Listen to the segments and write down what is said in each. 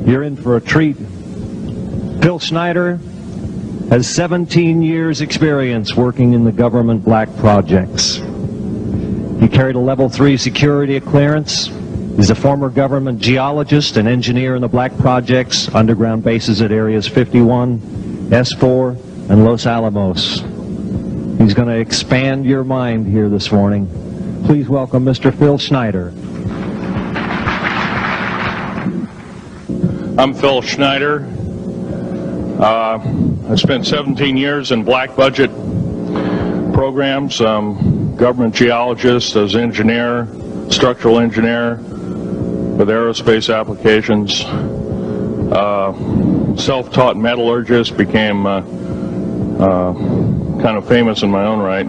You're in for a treat. Phil Schneider has 17 years experience working in the government black projects. He carried a level 3 security clearance. He's a former government geologist and engineer in the black projects, underground bases at areas 51, S4, and Los Alamos. He's going to expand your mind here this morning. Please welcome Mr. Phil Schneider. I'm Phil Schneider. I spent 17 years in black budget programs, government geologist, as engineer, structural engineer with aerospace applications, self-taught metallurgist, became kind of famous in my own right.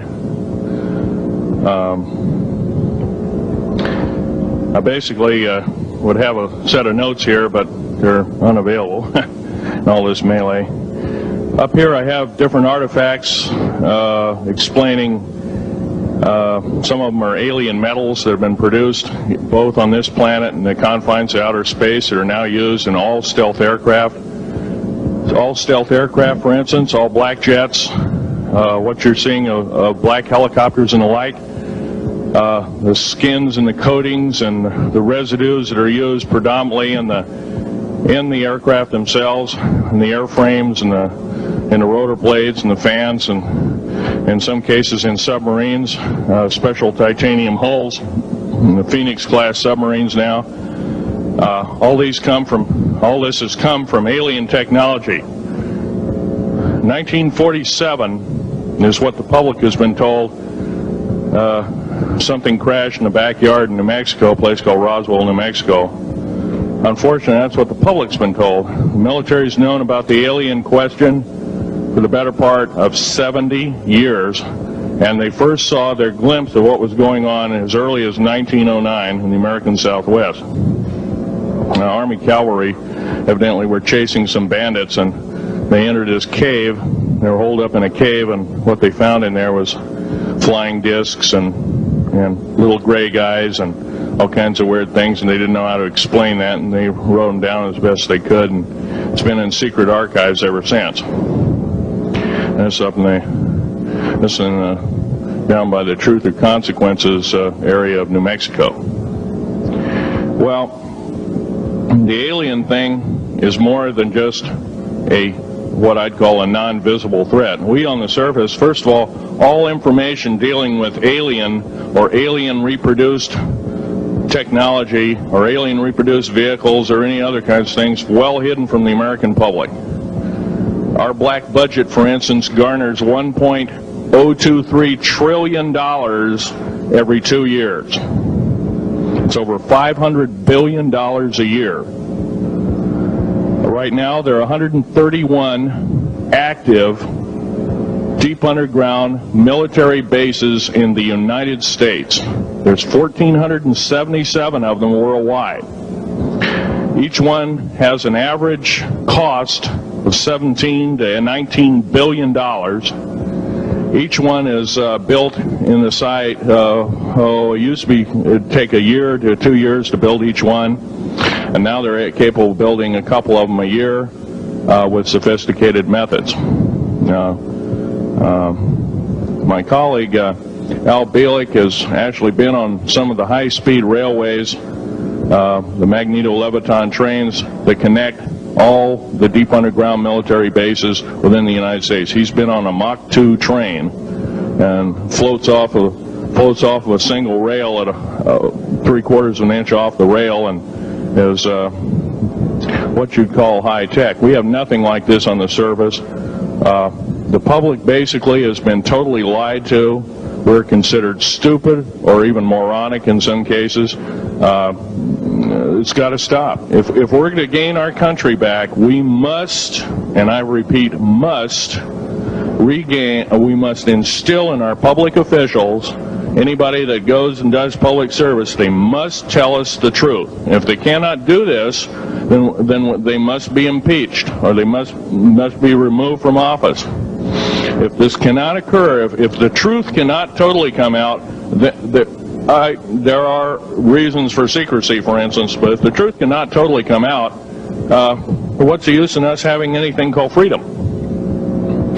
I basically would have a set of notes here, but they're unavailable in all this melee. Up here I have different artifacts explaining some of them are alien metals that have been produced both on this planet and the confines of outer space that are now used in all stealth aircraft. All stealth aircraft, for instance, all black jets, what you're seeing of black helicopters and the like, the skins and the coatings and the residues that are used predominantly in the aircraft themselves, in the airframes and the rotor blades and the fans, and in some cases in submarines, special titanium hulls in the Phoenix class submarines now. All this has come from alien technology. 1947 is what the public has been told. Something crashed in the backyard in New Mexico, a place called Roswell, New Mexico. Unfortunately, that's what the public's been told. The military's known about the alien question for the better part of 70 years, and they first saw their glimpse of what was going on as early as 1909 in the American Southwest. Now, Army cavalry evidently were chasing some bandits, and they entered this cave. They were holed up in a cave, and what they found in there was flying discs and little gray guys and all kinds of weird things, and they didn't know how to explain that, and they wrote them down as best they could, and it's been in secret archives ever since. And it's up down by the Truth or Consequences area of New Mexico. Well, the alien thing is more than just what I'd call a non-visible threat. We on the surface, first of all information dealing with alien or alien reproduced technology or alien reproduced vehicles or any other kinds of things well hidden from the American public. Our black budget, for instance, garners $1.023 trillion every 2 years. It's over $500 billion a year. Right now, there are 131 active deep underground military bases in the United States. There's 1,477 of them worldwide. Each one has an average cost of $17 to $19 billion. Each one is built in the site. It used to it'd take a year to 2 years to build each one, and now they're capable of building a couple of them a year with sophisticated methods. My colleague Al Bielek has actually been on some of the high-speed railways, the magneto-leviton trains that connect all the deep underground military bases within the United States. He's been on a Mach 2 train and floats off of a single rail at 3/4 of an inch off the rail, and is what you'd call high tech. We have nothing like this on the surface. The public basically has been totally lied to. We're considered stupid or even moronic in some cases. It's got to stop. If we're going to gain our country back, we must, and I repeat, must instill in our public officials, anybody that goes and does public service, they must tell us the truth. If they cannot do this, then they must be impeached, or they must be removed from office. If this cannot occur, if the truth cannot totally come out, there are reasons for secrecy, for instance, but if the truth cannot totally come out, what's the use in us having anything called freedom?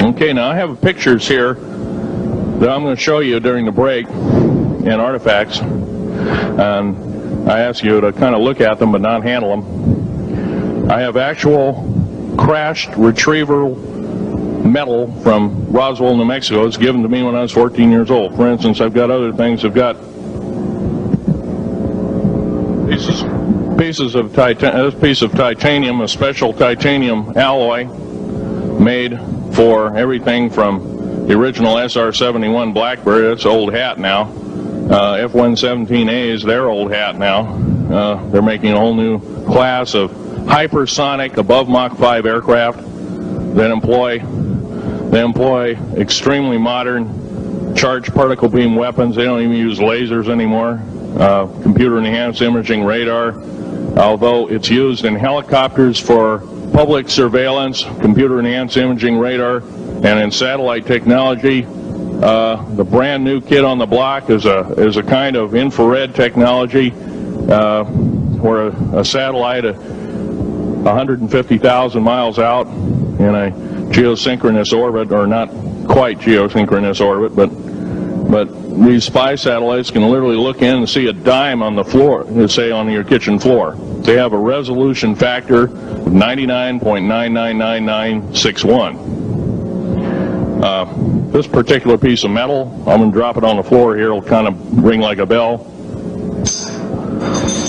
Okay, now I have pictures here that I'm going to show you during the break in artifacts, and I ask you to kind of look at them but not handle them. I have actual crashed retrieval metal from Roswell, New Mexico. It's given to me when I was 14 years old. For instance, I've got other things. I've got pieces of this piece of titanium, a special titanium alloy made for everything from the original SR-71 Blackbird. That's old hat now. F-117A is their old hat now. They're making a whole new class of hypersonic above Mach 5 aircraft that employ extremely modern charged particle beam weapons. They don't even use lasers anymore. Computer enhanced imaging radar, although it's used in helicopters for public surveillance, computer enhanced imaging radar, and in satellite technology. The brand new kid on the block is a kind of infrared technology where a satellite 150,000 miles out in a geosynchronous orbit, or not quite geosynchronous orbit, but these spy satellites can literally look in and see a dime on the floor, say on your kitchen floor. They have a resolution factor of 99.999961. This particular piece of metal, I'm going to drop it on the floor here, it'll kind of ring like a bell.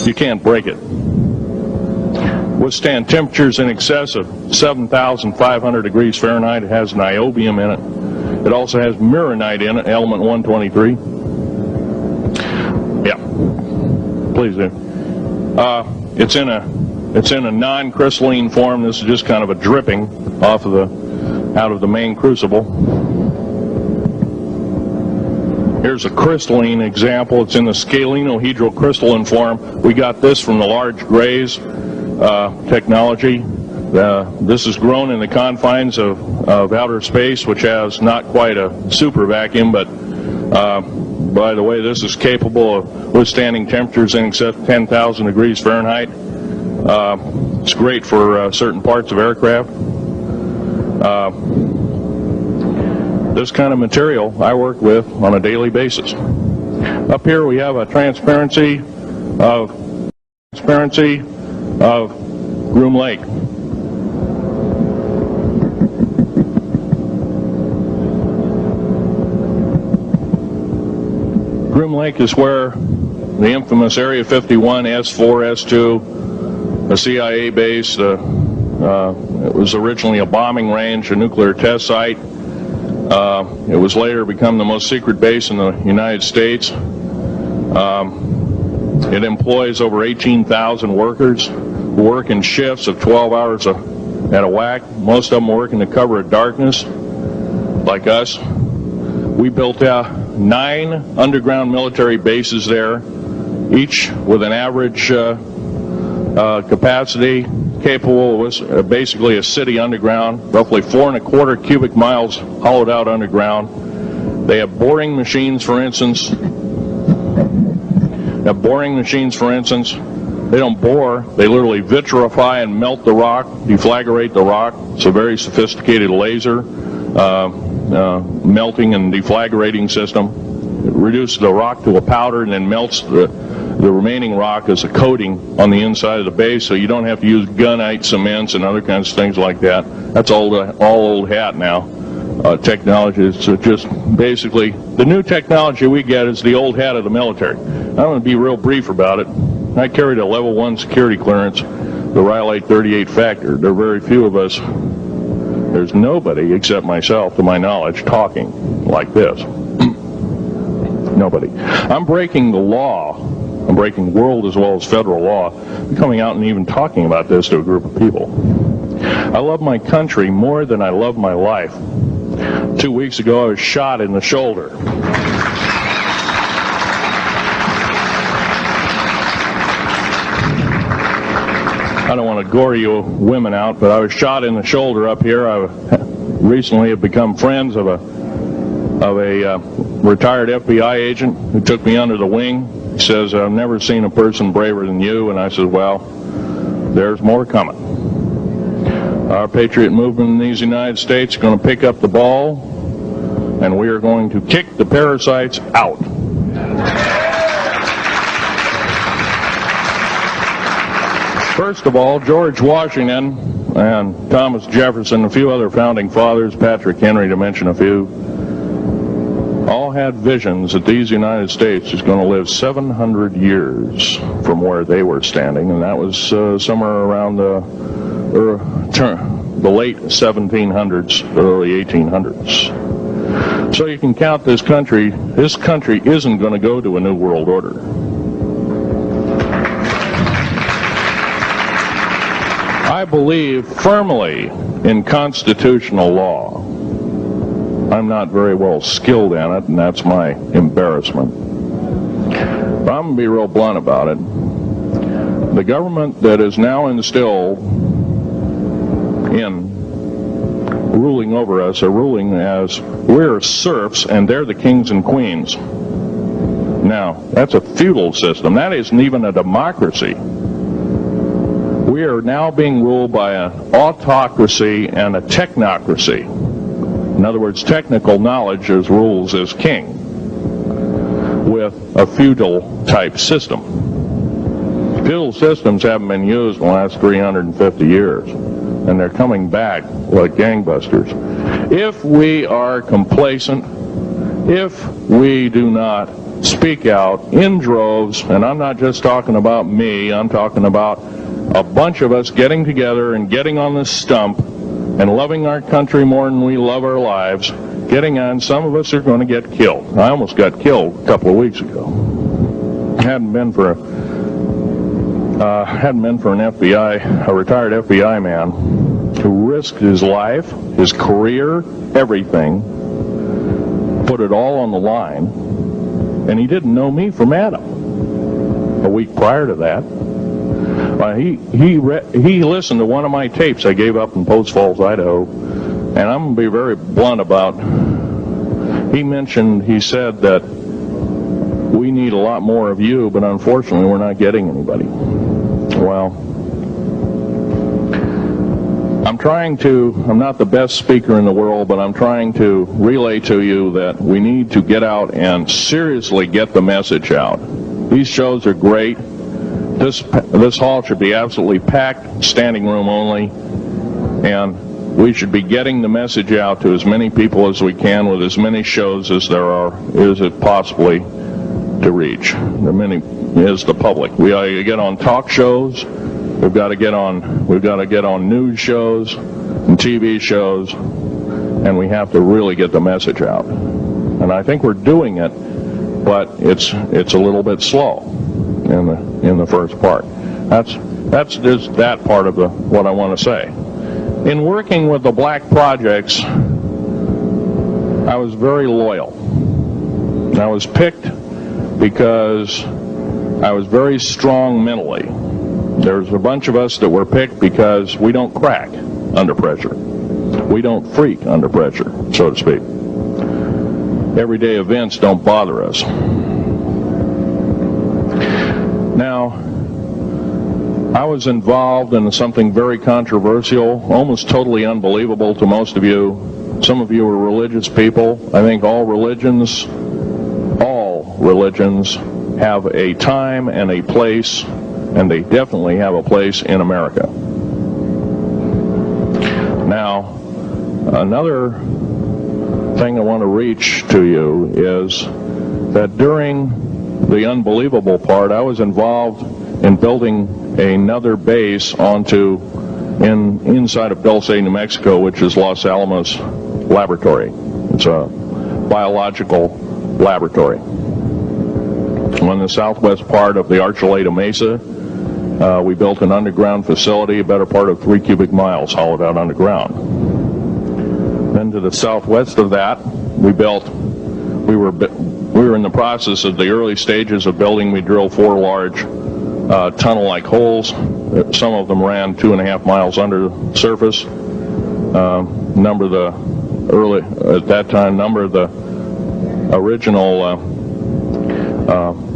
You can't break it. Withstand temperatures in excess of 7,500 degrees Fahrenheit. It has niobium in it. It also has mironite in it, element 123. Yeah, please do. It's in a non-crystalline form. This is just kind of a dripping out of the main crucible. Here's a crystalline example. It's in the scalenohedral crystalline form. We got this from the large grays technology. This is grown in the confines of outer space, which has not quite a super vacuum, but by the way, this is capable of withstanding temperatures in excess of 10,000 degrees Fahrenheit. It's great for certain parts of aircraft. This kind of material I work with on a daily basis. Up here we have a transparency of Groom Lake. Groom Lake is where the infamous Area 51, S4, S2, a CIA base, it was originally a bombing range, a nuclear test site. It was later become the most secret base in the United States. It employs over 18,000 workers who work in shifts of 12 hours at a whack. Most of them work in the cover of darkness, like us. We built 9 underground military bases there, each with an average capacity capable of basically a city underground, roughly 4¼ cubic miles hollowed out underground. They have boring machines, for instance. They don't bore, they literally vitrify and melt the rock, deflagrate the rock. It's a very sophisticated laser melting and deflagrating system. It reduces the rock to a powder and then melts the remaining rock as a coating on the inside of the base, so you don't have to use gunite cements and other kinds of things like that. That's all old hat now. Technology is just basically the new technology we get is the old hat of the military. I'm going to be real brief about it. I carried a level 1 security clearance, the Rhyolite 38 factor. There are very few of us. There's nobody except myself, to my knowledge, talking like this. Nobody. I'm breaking the law. I'm breaking world as well as federal law. I'm coming out and even talking about this to a group of people. I love my country more than I love my life. 2 weeks ago, I was shot in the shoulder. I don't want to gore you women out, but I was shot in the shoulder up here. I recently have become friends of a retired FBI agent who took me under the wing. He says, I've never seen a person braver than you. And I said, well, there's more coming. Our patriot movement in these United States is going to pick up the ball, and we are going to kick the parasites out. First of all, George Washington and Thomas Jefferson, a few other founding fathers, Patrick Henry to mention a few, all had visions that these United States is going to live 700 years from where they were standing, and that was somewhere around the late 1700s, early 1800s. So you can count this country. This country isn't going to go to a new world order. I believe firmly in constitutional law. I'm not very well skilled in it, and that's my embarrassment. But I'm going to be real blunt about it. The government that is now instilled in ruling over us are ruling as we're serfs and they're the kings and queens. Now, that's a feudal system. That isn't even a democracy. We are now being ruled by an autocracy and a technocracy. In other words, technical knowledge as rules as king, with a feudal type system. Feudal systems haven't been used in the last 350 years, and they're coming back like gangbusters. If we are complacent, if we do not speak out in droves, and I'm not just talking about me, I'm talking about a bunch of us getting together and getting on this stump and loving our country more than we love our lives, getting on, some of us are going to get killed. I almost got killed a couple of weeks ago. Hadn't been for an FBI, a retired FBI man who risked his life, his career, everything, put it all on the line, and he didn't know me from Adam. A week prior to that, he listened to one of my tapes I gave up in Post Falls, Idaho, and I'm going to be very blunt about, he said that we need a lot more of you, but unfortunately we're not getting anybody. Well, I'm not the best speaker in the world, but I'm trying to relay to you that we need to get out and seriously get the message out. These shows are great. This hall should be absolutely packed, standing room only, and we should be getting the message out to as many people as we can with as many shows as is it possibly to reach. The many is the public. We ought to get on talk shows. We've got to get on news shows and TV shows, and we have to really get the message out. And I think we're doing it, but it's a little bit slow in the first part. That's just that part of what I want to say. In working with the black projects, I was very loyal. I was picked because I was very strong mentally. There's a bunch of us that were picked because we don't crack under pressure. We don't freak under pressure, so to speak. Everyday events don't bother us. Now, I was involved in something very controversial, almost totally unbelievable to most of you. Some of you are religious people. I think all religions have a time and a place, and they definitely have a place in America. Now, another thing I want to reach to you is that during the unbelievable part, I was involved in building another base inside of Dulce, New Mexico, which is Los Alamos Laboratory. It's a biological laboratory. On the southwest part of the Archuleta Mesa, we built an underground facility, a better part of 3 cubic miles hollowed out underground. Then to the southwest of that, we were in the process of the early stages of building. We drilled 4 large tunnel-like holes. Some of them ran 2.5 miles under the surface. Number of the original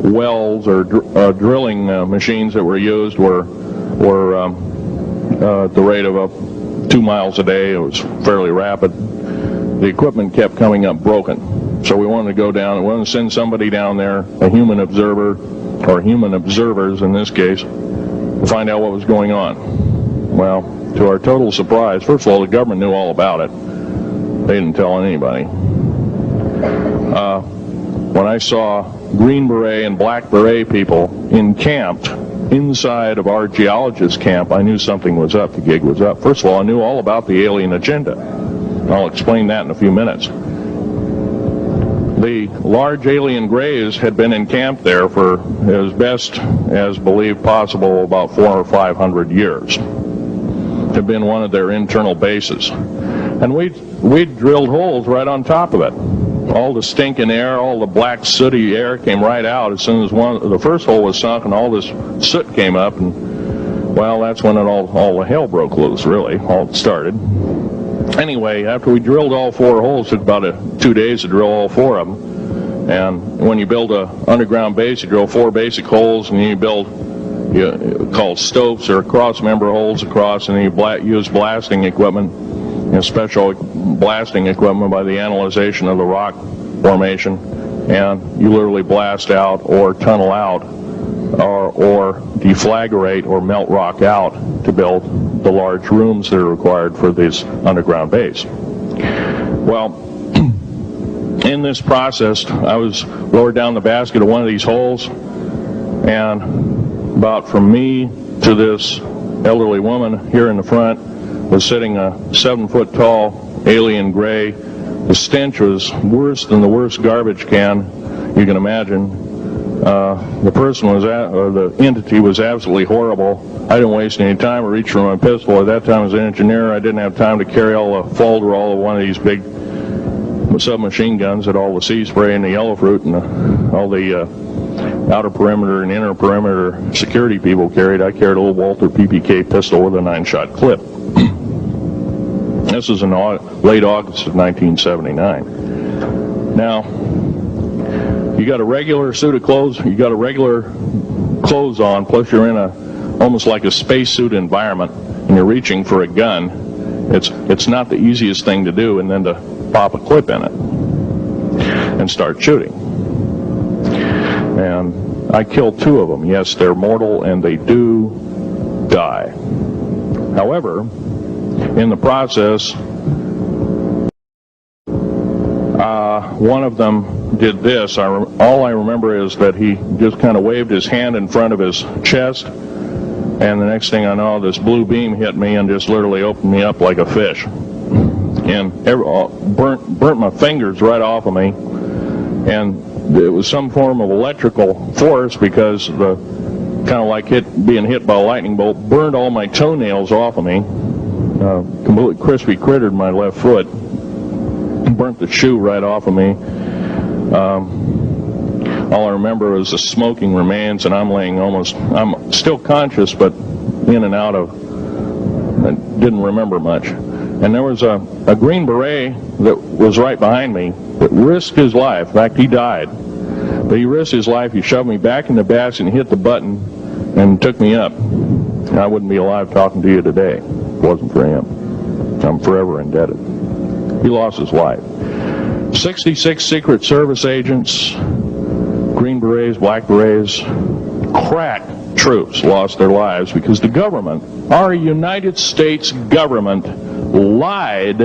wells or drilling machines that were used were at the rate of 2 miles a day. It was fairly rapid. The equipment kept coming up broken. So we wanted to go down, we wanted to send somebody down there, a human observer, or human observers in this case, to find out what was going on. Well, to our total surprise, first of all, the government knew all about it. They didn't tell anybody. When I saw Green Beret and Black Beret people encamped inside of our geologist camp, I knew something was up, the gig was up. First of all, I knew all about the alien agenda. I'll explain that in a few minutes. The large alien grays had been encamped there for, as best as believed possible, about 400 or 500 years. Had been one of their internal bases. And we'd drilled holes right on top of it. All the stinking air, all the black sooty air came right out as soon as the first hole was sunk, and all this soot came up, and well, that's when all the hell broke loose, really, all started. Anyway, after we drilled all 4 holes, it took about 2 days to drill all 4 of them. And when you build an underground base, you drill 4 basic holes, and then you build called stopes or cross-member holes across, and then you use blasting equipment, special blasting equipment by the analyzation of the rock formation, and you literally blast out or tunnel out or deflagrate or melt rock out to build the large rooms that are required for this underground base. Well, in this process, I was lowered down the basket of one of these holes, and about from me to this elderly woman here in the front was sitting a 7-foot-tall alien gray. The stench was worse than the worst garbage can you can imagine. The person or the entity was absolutely horrible. I didn't waste any time. I reached for my pistol. At that time, as an engineer, I didn't have time to carry all the Folderol of one of these big submachine guns that all the sea spray and the yellow fruit and all the outer perimeter and inner perimeter security people carried. I carried a little Walther PPK pistol with a 9-shot clip. This was in late August of 1979. Now, you got a regular suit of clothes, you got a regular clothes on, plus you're in almost like a spacesuit environment, and you're reaching for a gun. It's not the easiest thing to do, and then to pop a clip in it and start shooting. And I killed 2 of them. Yes, they're mortal, and they do die. However, in the process, one of them did this. All I remember is that he just kind of waved his hand in front of his chest, and the next thing I know, this blue beam hit me and just literally opened me up like a fish, and burnt my fingers right off of me. And it was some form of electrical force, because the kind of like being hit by a lightning bolt burned all my toenails off of me. Completely crispy crittered my left foot, burnt the shoe right off of me. All I remember was the smoking remains, and I'm still conscious, but in and out of, I didn't remember much. And there was a Green Beret that was right behind me that risked his life. In fact, he died. But he risked his life. He shoved me back in the basket and hit the button and took me up. And I wouldn't be alive talking to you today if it wasn't for him. I'm forever indebted. He lost his life. 66 Secret Service agents, Green Berets, Black Berets, crack troops lost their lives because the government, our United States government, lied,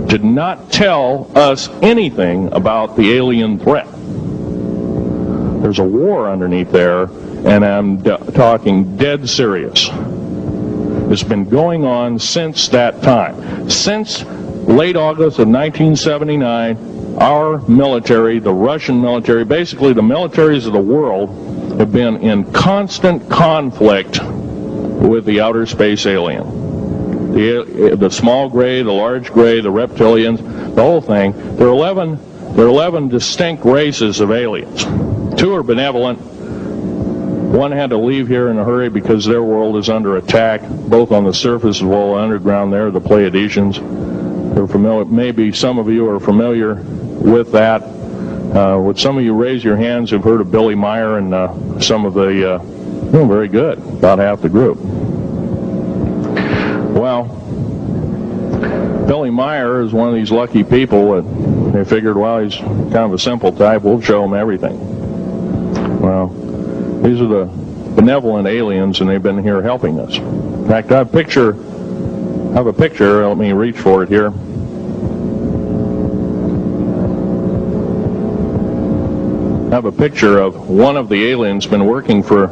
did not tell us anything about the alien threat. There's a war underneath there, and I'm talking dead serious. It's been going on since that time. Since late August of 1979, our military, the Russian military, basically the militaries of the world, have been in constant conflict with the outer space alien. The small gray, the large gray, the reptilians, the whole thing. There are 11 distinct races of aliens. 2 are benevolent. 1 had to leave here in a hurry because their world is under attack, both on the surface as well as underground. There, the Pleiadians. They're familiar. Maybe some of you are familiar with that. Would some of you raise your hands who've heard of Billy Meyer and some of the, very good, about half the group. Well, Billy Meyer is one of these lucky people that they figured, well, he's kind of a simple type, we'll show him everything. Well, these are the benevolent aliens, and they've been here helping us. In fact, I have a picture, let me reach for it here. I have a picture of one of the aliens been working for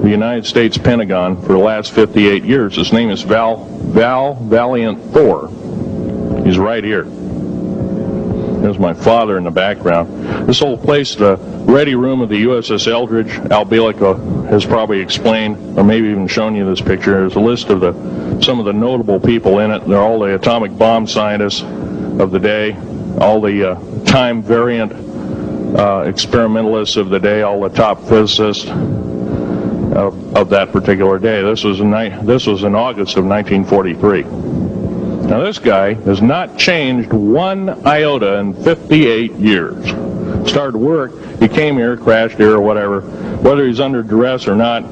the United States Pentagon for the last 58 years. His name is Val Valiant Thor. He's right here. There's my father in the background. This whole place, the ready room of the USS Eldridge, Al Bielek has probably explained, or maybe even shown you this picture. There's a list of some of the notable people in it. They're all the atomic bomb scientists of the day, all the time variant experimentalists of the day, all the top physicists of that particular day. This was in August of 1943. Now this guy has not changed one iota in 58 years. Started work, he came here, crashed here or whatever, whether he's under duress or not,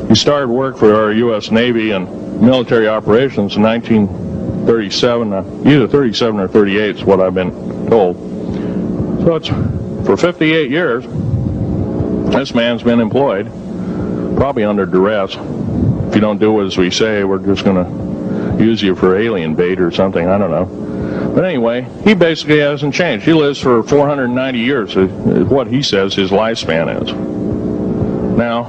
he started work for our U.S. Navy and military operations in 1937, either 37 or 38 is what I've been told. So it's for 58 years, this man's been employed, probably under duress. If you don't do as we say, we're just going to use you for alien bait or something, I don't know. But anyway, he basically hasn't changed. He lives for 490 years, is what he says his lifespan is. Now,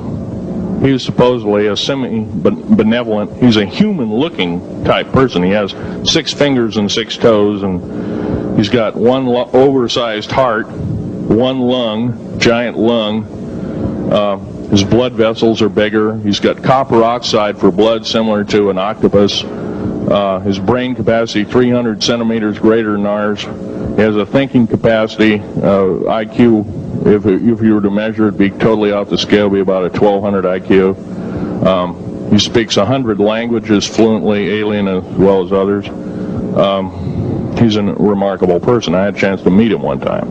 he's supposedly a semi-benevolent, he's a human-looking type person. He has 6 fingers and 6 toes, and he's got one oversized heart, one lung, giant lung. His blood vessels are bigger. He's got copper oxide for blood, similar to an octopus. His brain capacity 300 centimeters greater than ours. He has a thinking capacity, IQ, if you were to measure it, be totally off the scale, be about a 1200 IQ. He speaks 100 languages fluently, alien as well as others. He's a remarkable person. I had a chance to meet him one time.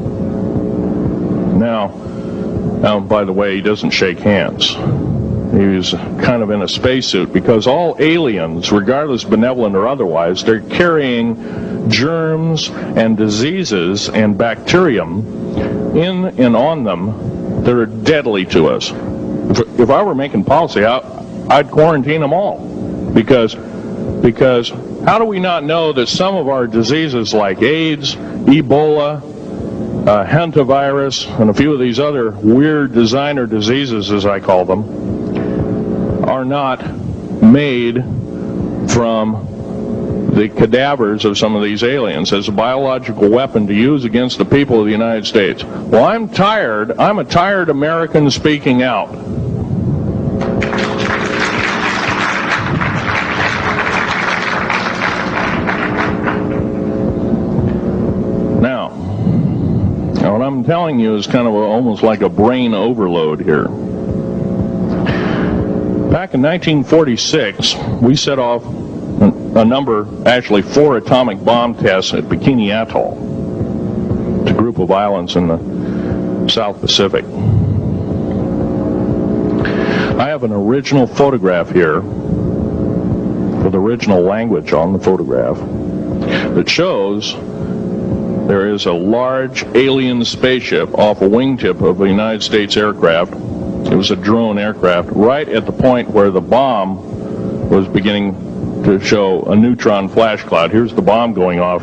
Now, by the way, he doesn't shake hands. He was kind of in a spacesuit, because all aliens, regardless benevolent or otherwise, they're carrying germs and diseases and bacterium in and on them that are deadly to us. If I were making policy, I'd quarantine them all, because how do we not know that some of our diseases like AIDS, Ebola, hantavirus, and a few of these other weird designer diseases, as I call them, are not made from the cadavers of some of these aliens as a biological weapon to use against the people of the United States? Well, I'm a tired American speaking out. Now, what I'm telling you is kind of almost like a brain overload here. Back in 1946, we set off a number, actually 4 atomic bomb tests at Bikini Atoll. It's a group of islands in the South Pacific. I have an original photograph here with original language on the photograph that shows there is a large alien spaceship off a wingtip of a United States aircraft. It was a drone aircraft, right at the point where the bomb was beginning to show a neutron flash cloud. Here's the bomb going off.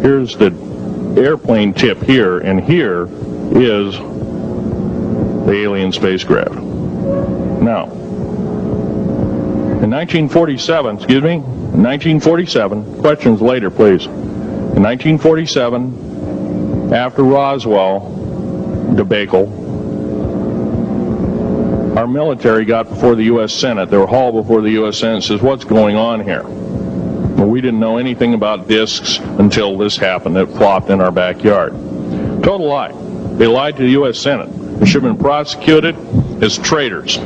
Here's the airplane tip here, and here is the alien spacecraft. Now, in 1947, questions later, please. In 1947, after Roswell debacle, our military got before the U.S. Senate. They were hauled before the U.S. Senate and says, what's going on here? Well, we didn't know anything about discs until this happened. It flopped in our backyard. Total lie. They lied to the U.S. Senate. They should have been prosecuted as traitors.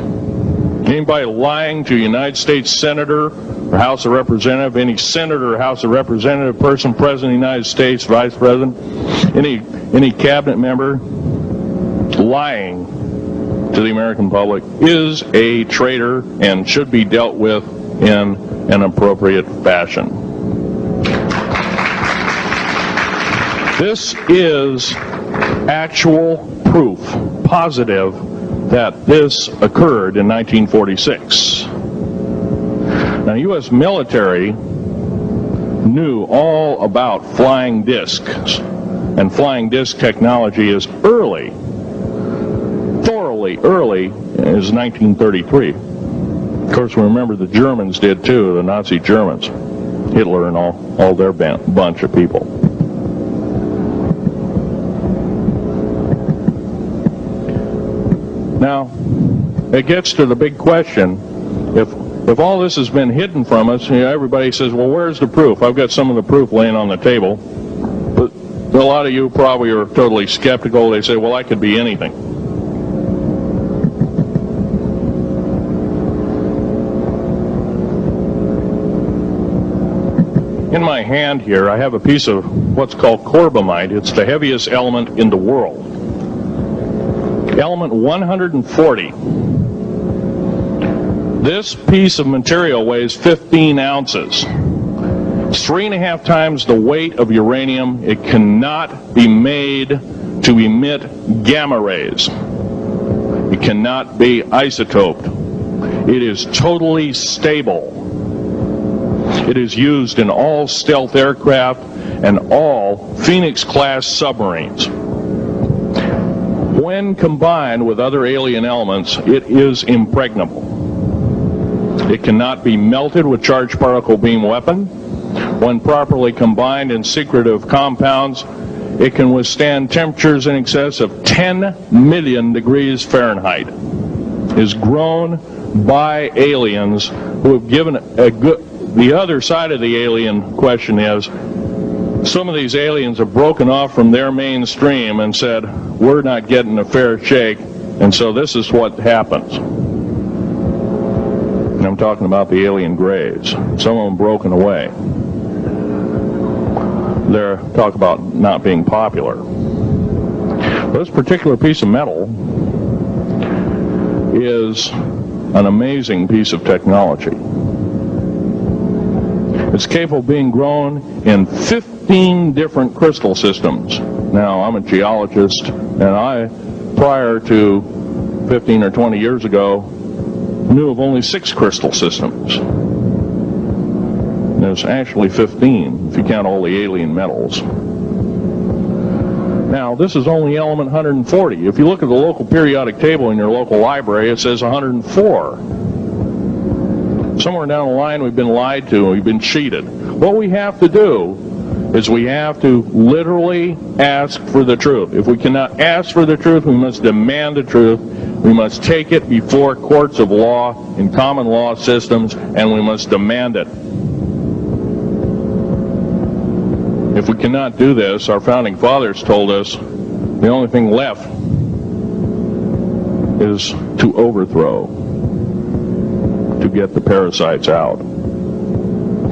Anybody lying to a United States Senator or House of Representative, any Senator or House of Representative, person, President of the United States, Vice President, any cabinet member lying to the American public is a traitor and should be dealt with in an appropriate fashion. This is actual proof, positive, that this occurred in 1946. Now, U.S. military knew all about flying discs, and flying disc technology is thoroughly early, as 1933. Of course, we remember the Germans did too, the Nazi Germans, Hitler and all their bunch of people. Now, it gets to the big question. If all this has been hidden from us, everybody says, well, where's the proof? I've got some of the proof laying on the table. But a lot of you probably are totally skeptical. They say, well, I could be anything. In my hand here, I have a piece of what's called corbamite. It's the heaviest element in the world. Element 140. This piece of material weighs 15 ounces. It's 3.5 times the weight of uranium. It cannot be made to emit gamma rays. It cannot be isotoped. It is totally stable. It is used in all stealth aircraft and all Phoenix-class submarines. When combined with other alien elements, it is impregnable. It cannot be melted with charged particle beam weapon. When properly combined in secretive compounds, it can withstand temperatures in excess of 10 million degrees Fahrenheit. It is grown by aliens who have given a good... The other side of the alien question is, some of these aliens have broken off from their mainstream and said, we're not getting a fair shake, and so this is what happens. And I'm talking about the alien grays. Some of them broken away. They're talk about not being popular. This particular piece of metal is an amazing piece of technology. It's capable of being grown in 15 different crystal systems. Now, I'm a geologist, and I, prior to 15 or 20 years ago, knew of only 6 crystal systems. There's actually 15, if you count all the alien metals. Now, this is only element 140. If you look at the local periodic table in your local library, it says 104. Somewhere down the line, we've been lied to, we've been cheated. What we have to do is we have to literally ask for the truth. If we cannot ask for the truth, we must demand the truth. We must take it before courts of law in common law systems, and we must demand it. If we cannot do this, our founding fathers told us the only thing left is to overthrow, to get the parasites out.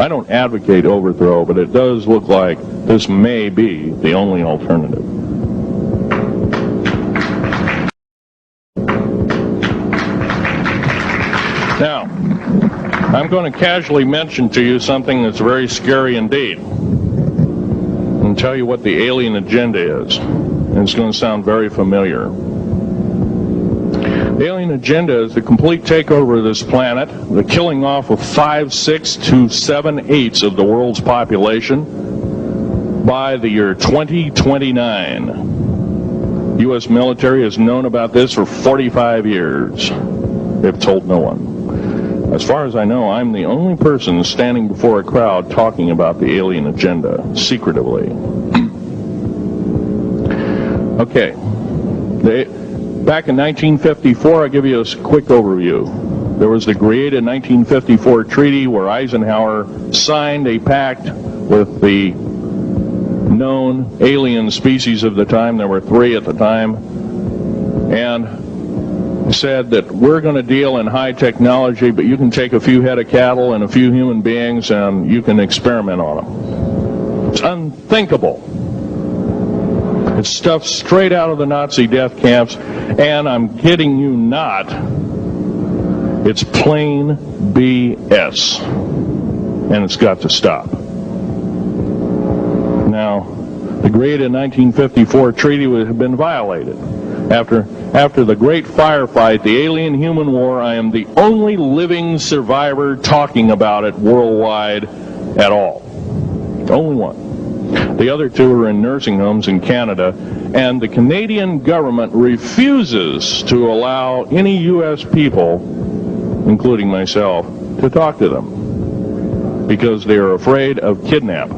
I don't advocate overthrow, but it does look like this may be the only alternative. Now, I'm going to casually mention to you something that's very scary indeed, and tell you what the alien agenda is. And it's going to sound very familiar. The alien agenda is the complete takeover of this planet, the killing off of 5/6 to 7/8 of the world's population by the year 2029. U.S. military has known about this for 45 years. They've told no one. As far as I know, I'm the only person standing before a crowd talking about the alien agenda, secretively. Okay. Back in 1954, I'll give you a quick overview. There was the created 1954 treaty where Eisenhower signed a pact with the known alien species of the time. There were 3 at the time. And said that we're going to deal in high technology, but you can take a few head of cattle and a few human beings and you can experiment on them. It's unthinkable. It's stuff straight out of the Nazi death camps, and I'm kidding you not, it's plain BS, and it's got to stop. Now, the great 1954 treaty had been violated. After the great firefight, the alien-human war, I am the only living survivor talking about it worldwide at all. The only one. The other two are in nursing homes in Canada, and the Canadian government refuses to allow any U.S. people, including myself, to talk to them because they are afraid of kidnap.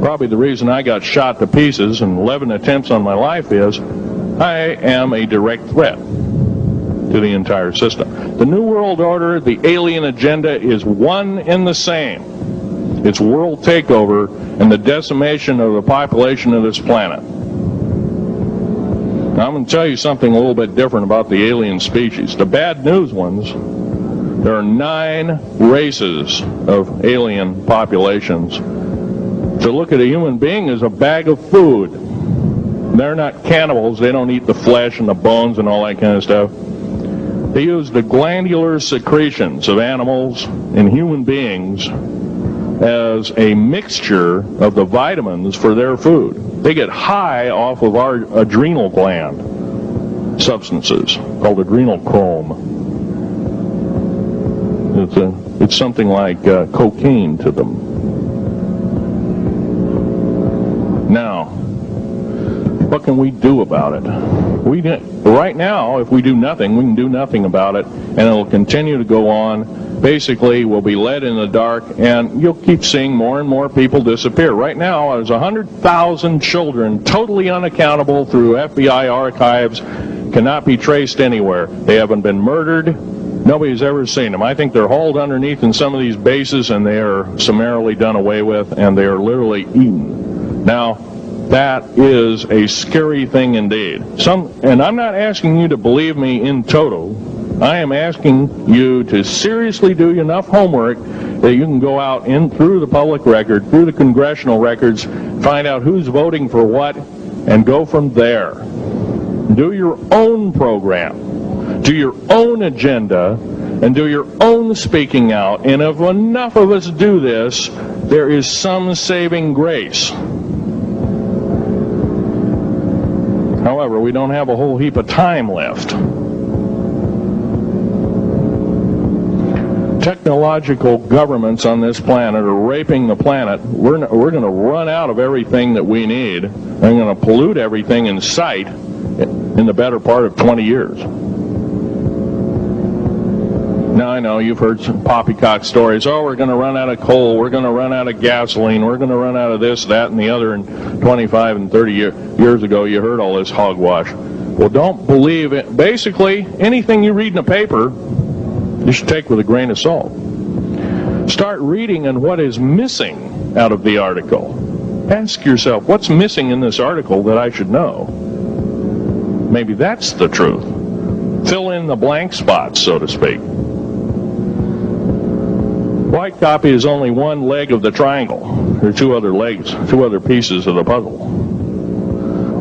Probably the reason I got shot to pieces and 11 attempts on my life is I am a direct threat to the entire system. The New World Order, the alien agenda is one and the same. It's world takeover and the decimation of the population of this planet. Now, I'm going to tell you something a little bit different about the alien species. The bad news ones, there are 9 races of alien populations. To look at a human being as a bag of food. They're not cannibals. They don't eat the flesh and the bones and all that kind of stuff. They use the glandular secretions of animals and human beings as a mixture of the vitamins for their food. They get high off of our adrenal gland substances called adrenal chrome. It's something like cocaine to them. Now, what can we do about it? Right now, if we do nothing, we can do nothing about it, and it'll continue to go on. Basically, we'll be led in the dark, and you'll keep seeing more and more people disappear. Right now, there's 100,000 children totally unaccountable through FBI archives, cannot be traced anywhere. They haven't been murdered. Nobody's ever seen them. I think they're hauled underneath in some of these bases, and they are summarily done away with, and they are literally eaten. Now, that is a scary thing indeed. And I'm not asking you to believe me in toto. I am asking you to seriously do enough homework that you can go out in through the public record, through the congressional records, find out who's voting for what, and go from there. Do your own program. Do your own agenda, and do your own speaking out. And if enough of us do this, there is some saving grace. However, we don't have a whole heap of time left. Technological governments on this planet are raping the planet. We're going to run out of everything that we need. They're going to pollute everything in sight in the better part of 20 years. Now, I know you've heard some poppycock stories. Oh, we're going to run out of coal. We're going to run out of gasoline. We're going to run out of this, that, and the other. And 25 and 30 years ago, you heard all this hogwash. Well, don't believe it. Basically, anything you read in a paper, you should take with a grain of salt. Start reading on what is missing out of the article. Ask yourself, what's missing in this article that I should know? Maybe that's the truth. Fill in the blank spots, so to speak. White copy is only one leg of the triangle. There are 2 other legs, 2 other pieces of the puzzle.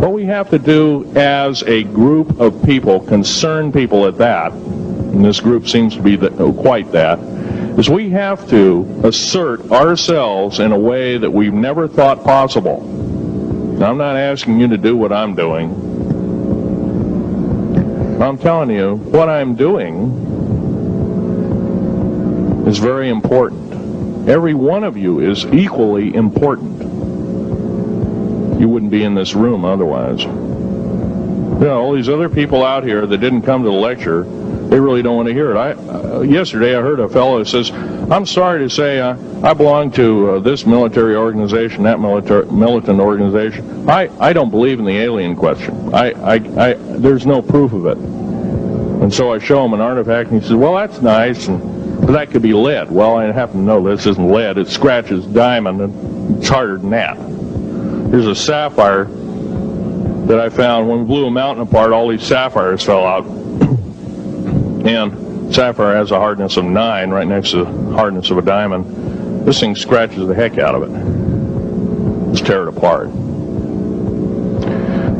What we have to do as a group of people, concerned people at that, and this group seems to be quite that, is we have to assert ourselves in a way that we've never thought possible. Now, I'm not asking you to do what I'm doing. I'm telling you, what I'm doing is very important. Every one of you is equally important. You wouldn't be in this room otherwise. You know, all these other people out here that didn't come to the lecture, they really don't want to hear it. Yesterday I heard a fellow that says, I'm sorry to say I belong to this military organization, that militant organization. I don't believe in the alien question. There's no proof of it. And so I show him an artifact, and he says, well, that's nice, and that could be lead. Well, I happen to know this isn't lead. It scratches diamond, and it's harder than that. Here's a sapphire. that I found when we blew a mountain apart, all these sapphires fell out. And sapphire has a hardness of 9 right next to the hardness of a diamond. This thing scratches the heck out of it. Let's tear it apart.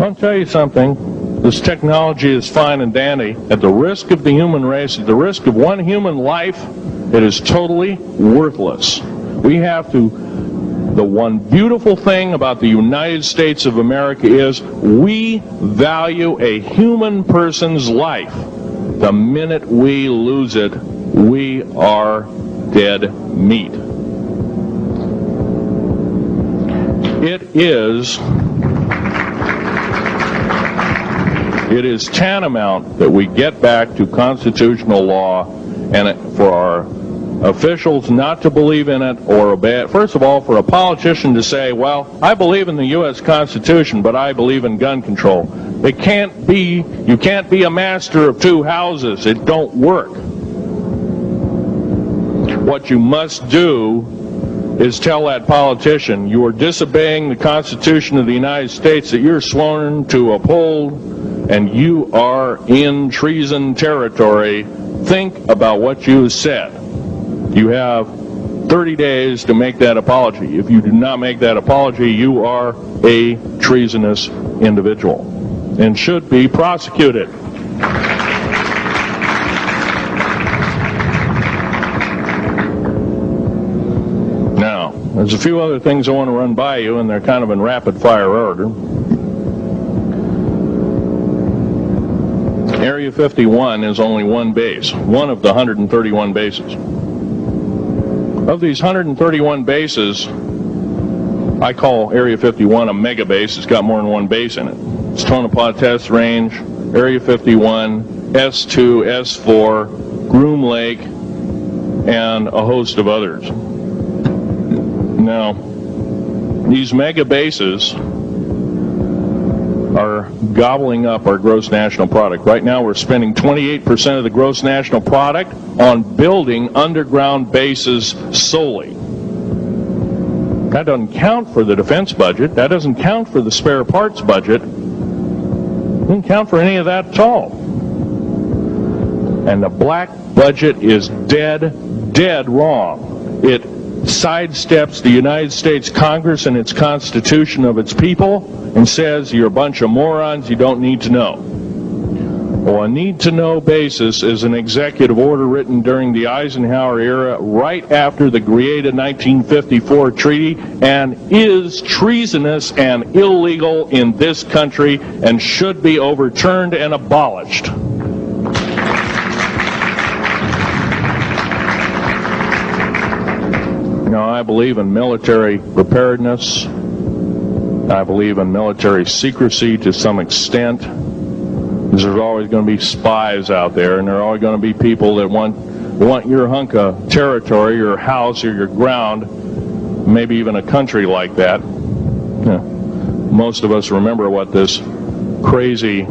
I'll tell you something. This technology is fine and dandy. At the risk of the human race, at the risk of one human life, it is totally worthless. We have to... The one beautiful thing about the United States of America is we value a human person's life. The minute we lose it, we are dead meat. It is tantamount that we get back to constitutional law, and for our officials not to believe in it or obey it. First of all, for a politician to say, well, I believe in the U.S. Constitution, but I believe in gun control. You can't be a master of two houses. It don't work. What you must do is tell that politician you are disobeying the Constitution of the United States that you're sworn to uphold, and you are in treason territory. Think about what you said. You have 30 days to make that apology. If you do not make that apology, you are a treasonous individual and should be prosecuted. Now, there's a few other things I want to run by you, and they're kind of in rapid fire order. Area 51 is only one base, one of the 131 bases. Of these 131 bases, I call Area 51 a mega base. It's got more than one base in it. It's Tonopah Test Range, Area 51, S2, S4, Groom Lake, and a host of others. Now, these mega bases are gobbling up our gross national product. Right now we're spending 28% of the gross national product on building underground bases solely. That doesn't count for the defense budget. That doesn't count for the spare parts budget. Doesn't count for any of that at all. And the black budget is dead wrong. It sidesteps the United States Congress and its Constitution of its people and says you're a bunch of morons, you don't need to know. Well, a need-to-know basis is an executive order written during the Eisenhower era right after the created 1954 treaty and is treasonous and illegal in this country and should be overturned and abolished. Now, I believe in military preparedness. I believe in military secrecy to some extent. Because there's always going to be spies out there, and there are always going to be people that want your hunk of territory, your house, or your ground, maybe even a country like that. Most of us remember what this crazy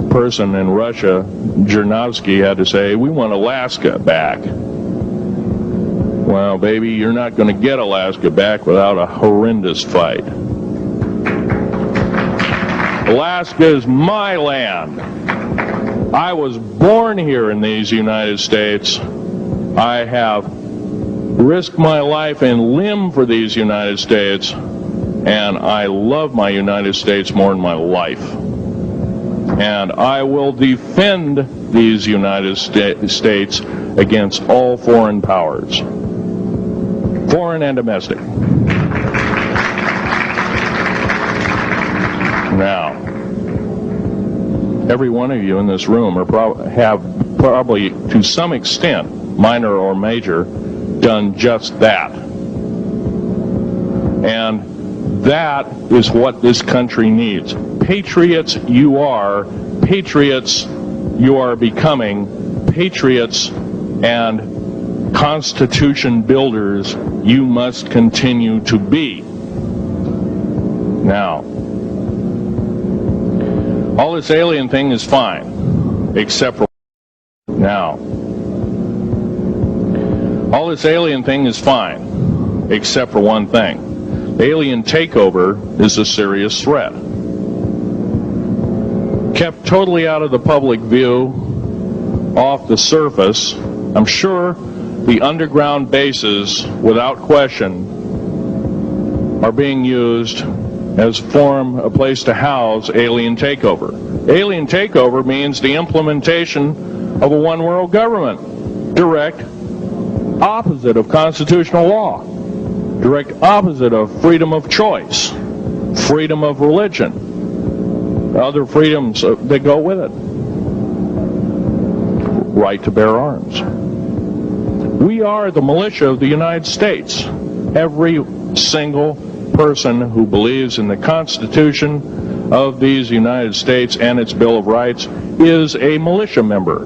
person in Russia, Zhirinovsky, had to say. We want Alaska back. Well, baby, you're not going to get Alaska back without a horrendous fight. Alaska is my land. I was born here in these United States. I have risked my life and limb for these United States, and I love my United States more than my life. And I will defend these United States against all foreign powers, foreign and domestic. Now, every one of you in this room have probably, to some extent, minor or major, done just that. And that is what this country needs. Patriots you are. Patriots you are becoming. Patriots and Constitution builders you must continue to be. Now, all this alien thing is fine, except for now. All this alien thing is fine, except for one thing. Alien takeover is a serious threat. kept totally out of the public view, off the surface. I'm sure the underground bases, without question, are being used as a place to house alien takeover. Alien takeover means the implementation of a one-world government. Direct opposite of constitutional law. Direct opposite of freedom of choice, freedom of religion, other freedoms that go with it. Right to bear arms. We are the militia of the United States. Every single person who believes in the Constitution of these United States and its Bill of Rights is a militia member.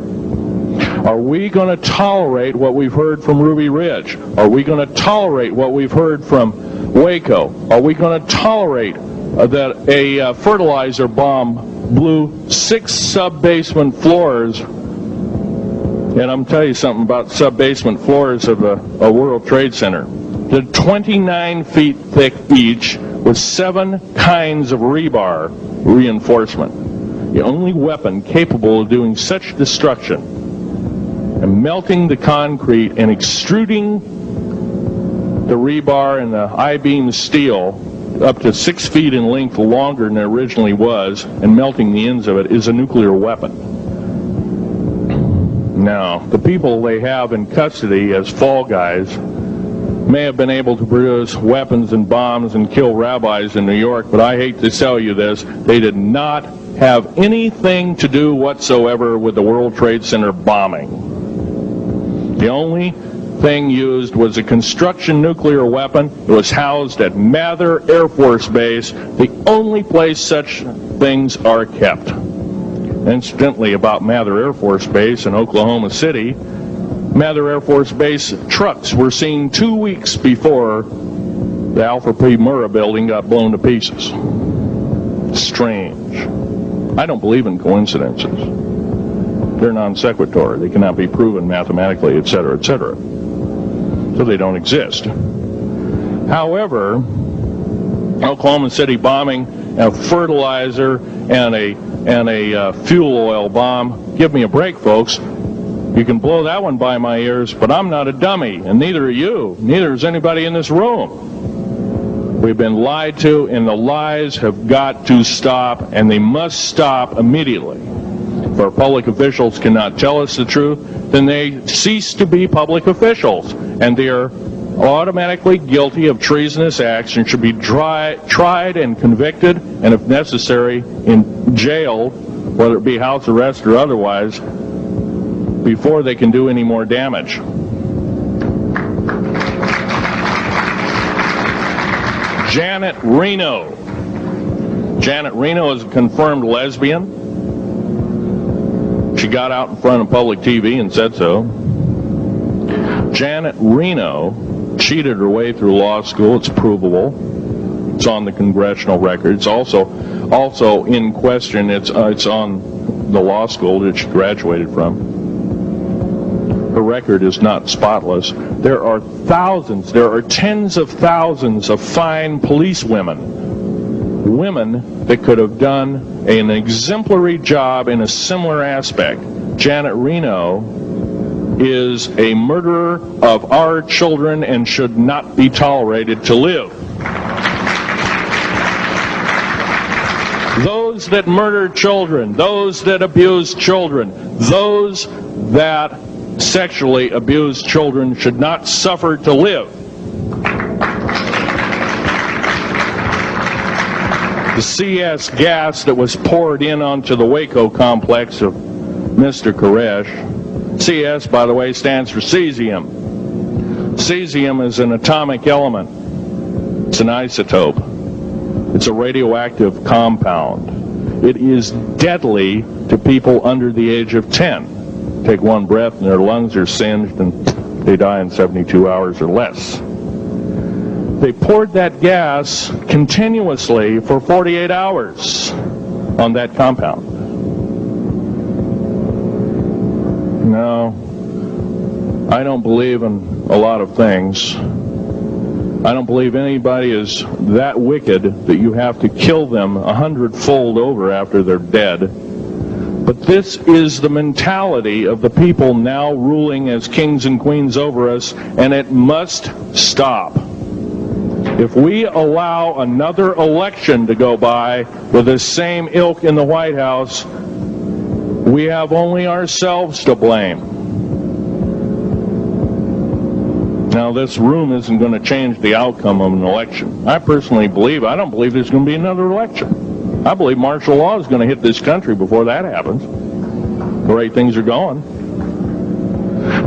Are we going to tolerate what we've heard from Ruby Ridge? Are we going to tolerate what we've heard from Waco? Are we going to tolerate that a fertilizer bomb blew 6 sub-basement floors? And I'm telling you something about sub-basement floors of a World Trade Center. They're 29 feet thick each with 7 kinds of rebar reinforcement. The only weapon capable of doing such destruction and melting the concrete and extruding the rebar and the I-beam steel up to 6 feet in length longer than it originally was and melting the ends of it is a nuclear weapon. Now, the people they have in custody as fall guys may have been able to produce weapons and bombs and kill rabbis in New York, but I hate to tell you this, they did not have anything to do whatsoever with the World Trade Center bombing. The only thing used was a construction nuclear weapon. It was housed at Mather Air Force Base, the only place such things are kept. Incidentally, about Mather Air Force Base in Oklahoma City, Mather Air Force Base trucks were seen 2 weeks before the Alfred P. Murrah building got blown to pieces. Strange. I don't believe in coincidences. They're non sequitur. They cannot be proven mathematically, etc., etc. So they don't exist. However, Oklahoma City bombing, a fertilizer, and a fuel oil bomb. Give me a break, folks. You can blow that one by my ears, but I'm not a dummy, and neither are you. Neither is anybody in this room. We've been lied to, and the lies have got to stop, and they must stop immediately. If our public officials cannot tell us the truth, then they cease to be public officials, and they are automatically guilty of treasonous acts and should be tried and convicted, and if necessary, jailed, whether it be house arrest or otherwise, before they can do any more damage. Janet Reno. Janet Reno is a confirmed lesbian. She got out in front of public TV and said so. Janet Reno cheated her way through law school. It's provable. It's on the congressional record. It's also in question. It's on the law school that she graduated from. Her record is not spotless. There are thousands, there are tens of thousands of fine police women that could have done an exemplary job in a similar aspect. Janet Reno is a murderer of our children and should not be tolerated to live. Those that murder children, those that abuse children, those that sexually abused children should not suffer to live. The CS gas that was poured in onto the Waco complex of Mr. Koresh, CS, by the way, stands for cesium. Cesium is an atomic element. It's an isotope. It's a radioactive compound. It is deadly to people under the age of 10. Take one breath and their lungs are singed and they die in 72 hours or less. They poured that gas continuously for 48 hours on that compound. No, I don't believe in a lot of things. I don't believe anybody is that wicked that you have to kill them 100-fold over after they're dead But this is the mentality of the people now ruling as kings and queens over us, and it must stop. If we allow another election to go by with the same ilk in the White House, we have only ourselves to blame. Now, this room isn't going to change the outcome of an election. I personally believe, I don't believe there's going to be another election. I believe martial law is going to hit this country before that happens. The way things are going.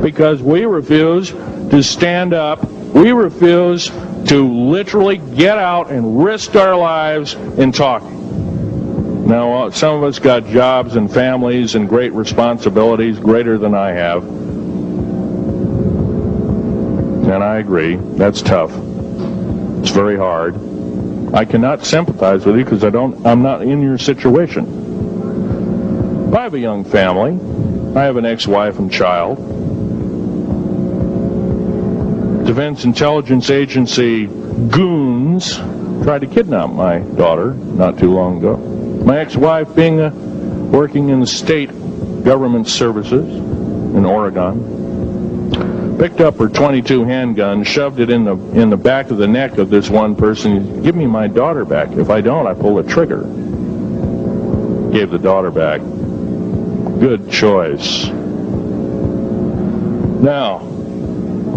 Because we refuse to stand up. We refuse to literally get out and risk our lives in talking. Now, some of us got jobs and families and great responsibilities, greater than I have. And I agree, that's tough. It's very hard. I cannot sympathize with you because I'm not in your situation. I have a young family. I have an ex-wife and child. Defense Intelligence Agency goons tried to kidnap my daughter not too long ago. My ex-wife, working in the state government services in Oregon, picked up her .22 handgun, shoved it in the back of the neck of this one person. Give me my daughter back. If I don't, I pull the trigger. Gave the daughter back. Good choice. Now,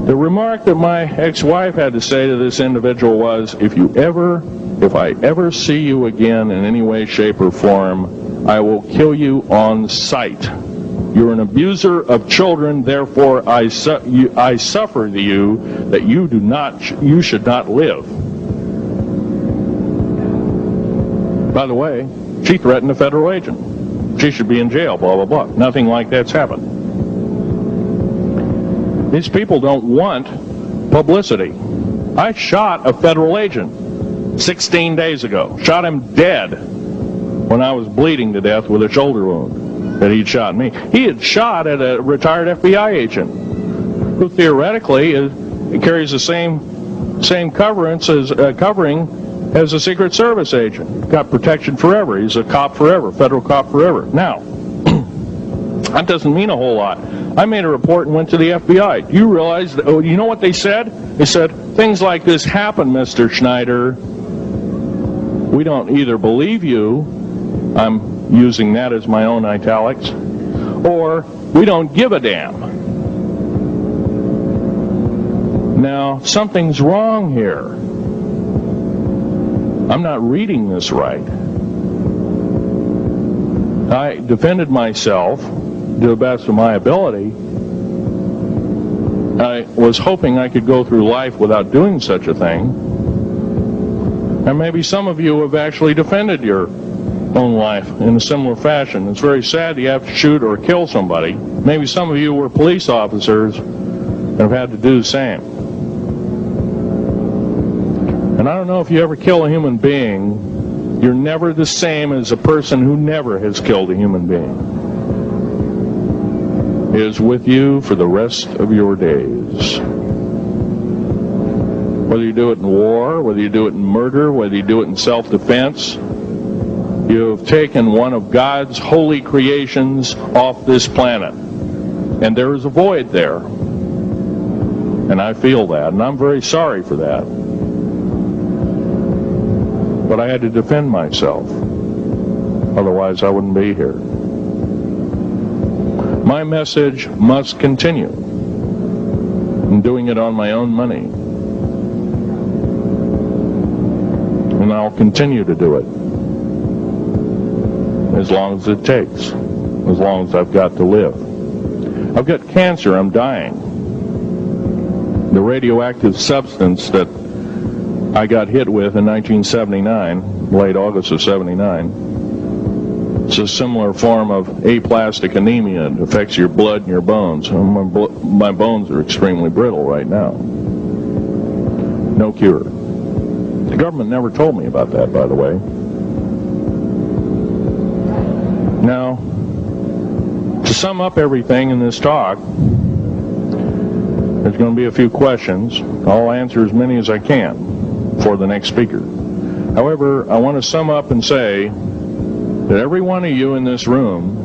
the remark that my ex-wife had to say to this individual was, if I ever see you again in any way, shape, or form, I will kill you on sight. You're an abuser of children, therefore I suffer you that you should not live. By the way, she threatened a federal agent. She should be in jail, blah, blah, blah. Nothing like that's happened. These people don't want publicity. I shot a federal agent 16 days ago. Shot him dead when I was bleeding to death with a shoulder wound that he'd shot me. He had shot at a retired FBI agent who theoretically carries the same covering as a Secret Service agent. Got protection forever. He's a cop forever, federal cop forever. Now, that doesn't mean a whole lot. I made a report and went to the FBI. Do you realize, you know what they said? They said, things like this happen, Mr. Schneider. We don't either believe you, I'm using that as my own italics, or we don't give a damn. Now, something's wrong here. I'm not reading this right. I defended myself to the best of my ability. I was hoping I could go through life without doing such a thing. And maybe some of you have actually defended your own life in a similar fashion. It's very sad you have to shoot or kill somebody. Maybe some of you were police officers and have had to do the same. And I don't know if you ever kill a human being, you're never the same as a person who never has killed a human being. It is with you for the rest of your days. Whether you do it in war, whether you do it in murder, whether you do it in self-defense, you have taken one of God's holy creations off this planet. And there is a void there. And I feel that, and I'm very sorry for that. But I had to defend myself. Otherwise, I wouldn't be here. My message must continue. I'm doing it on my own money. And I'll continue to do it. As long as it takes. As long as I've got to live. I've got cancer. I'm dying. The radioactive substance that I got hit with in 1979, late August of 79, it's a similar form of aplastic anemia. It affects your blood and your bones. My bones are extremely brittle right now. No cure. The government never told me about that, by the way. Now, to sum up everything in this talk, there's going to be a few questions. I'll answer as many as I can for the next speaker. However, I want to sum up and say that every one of you in this room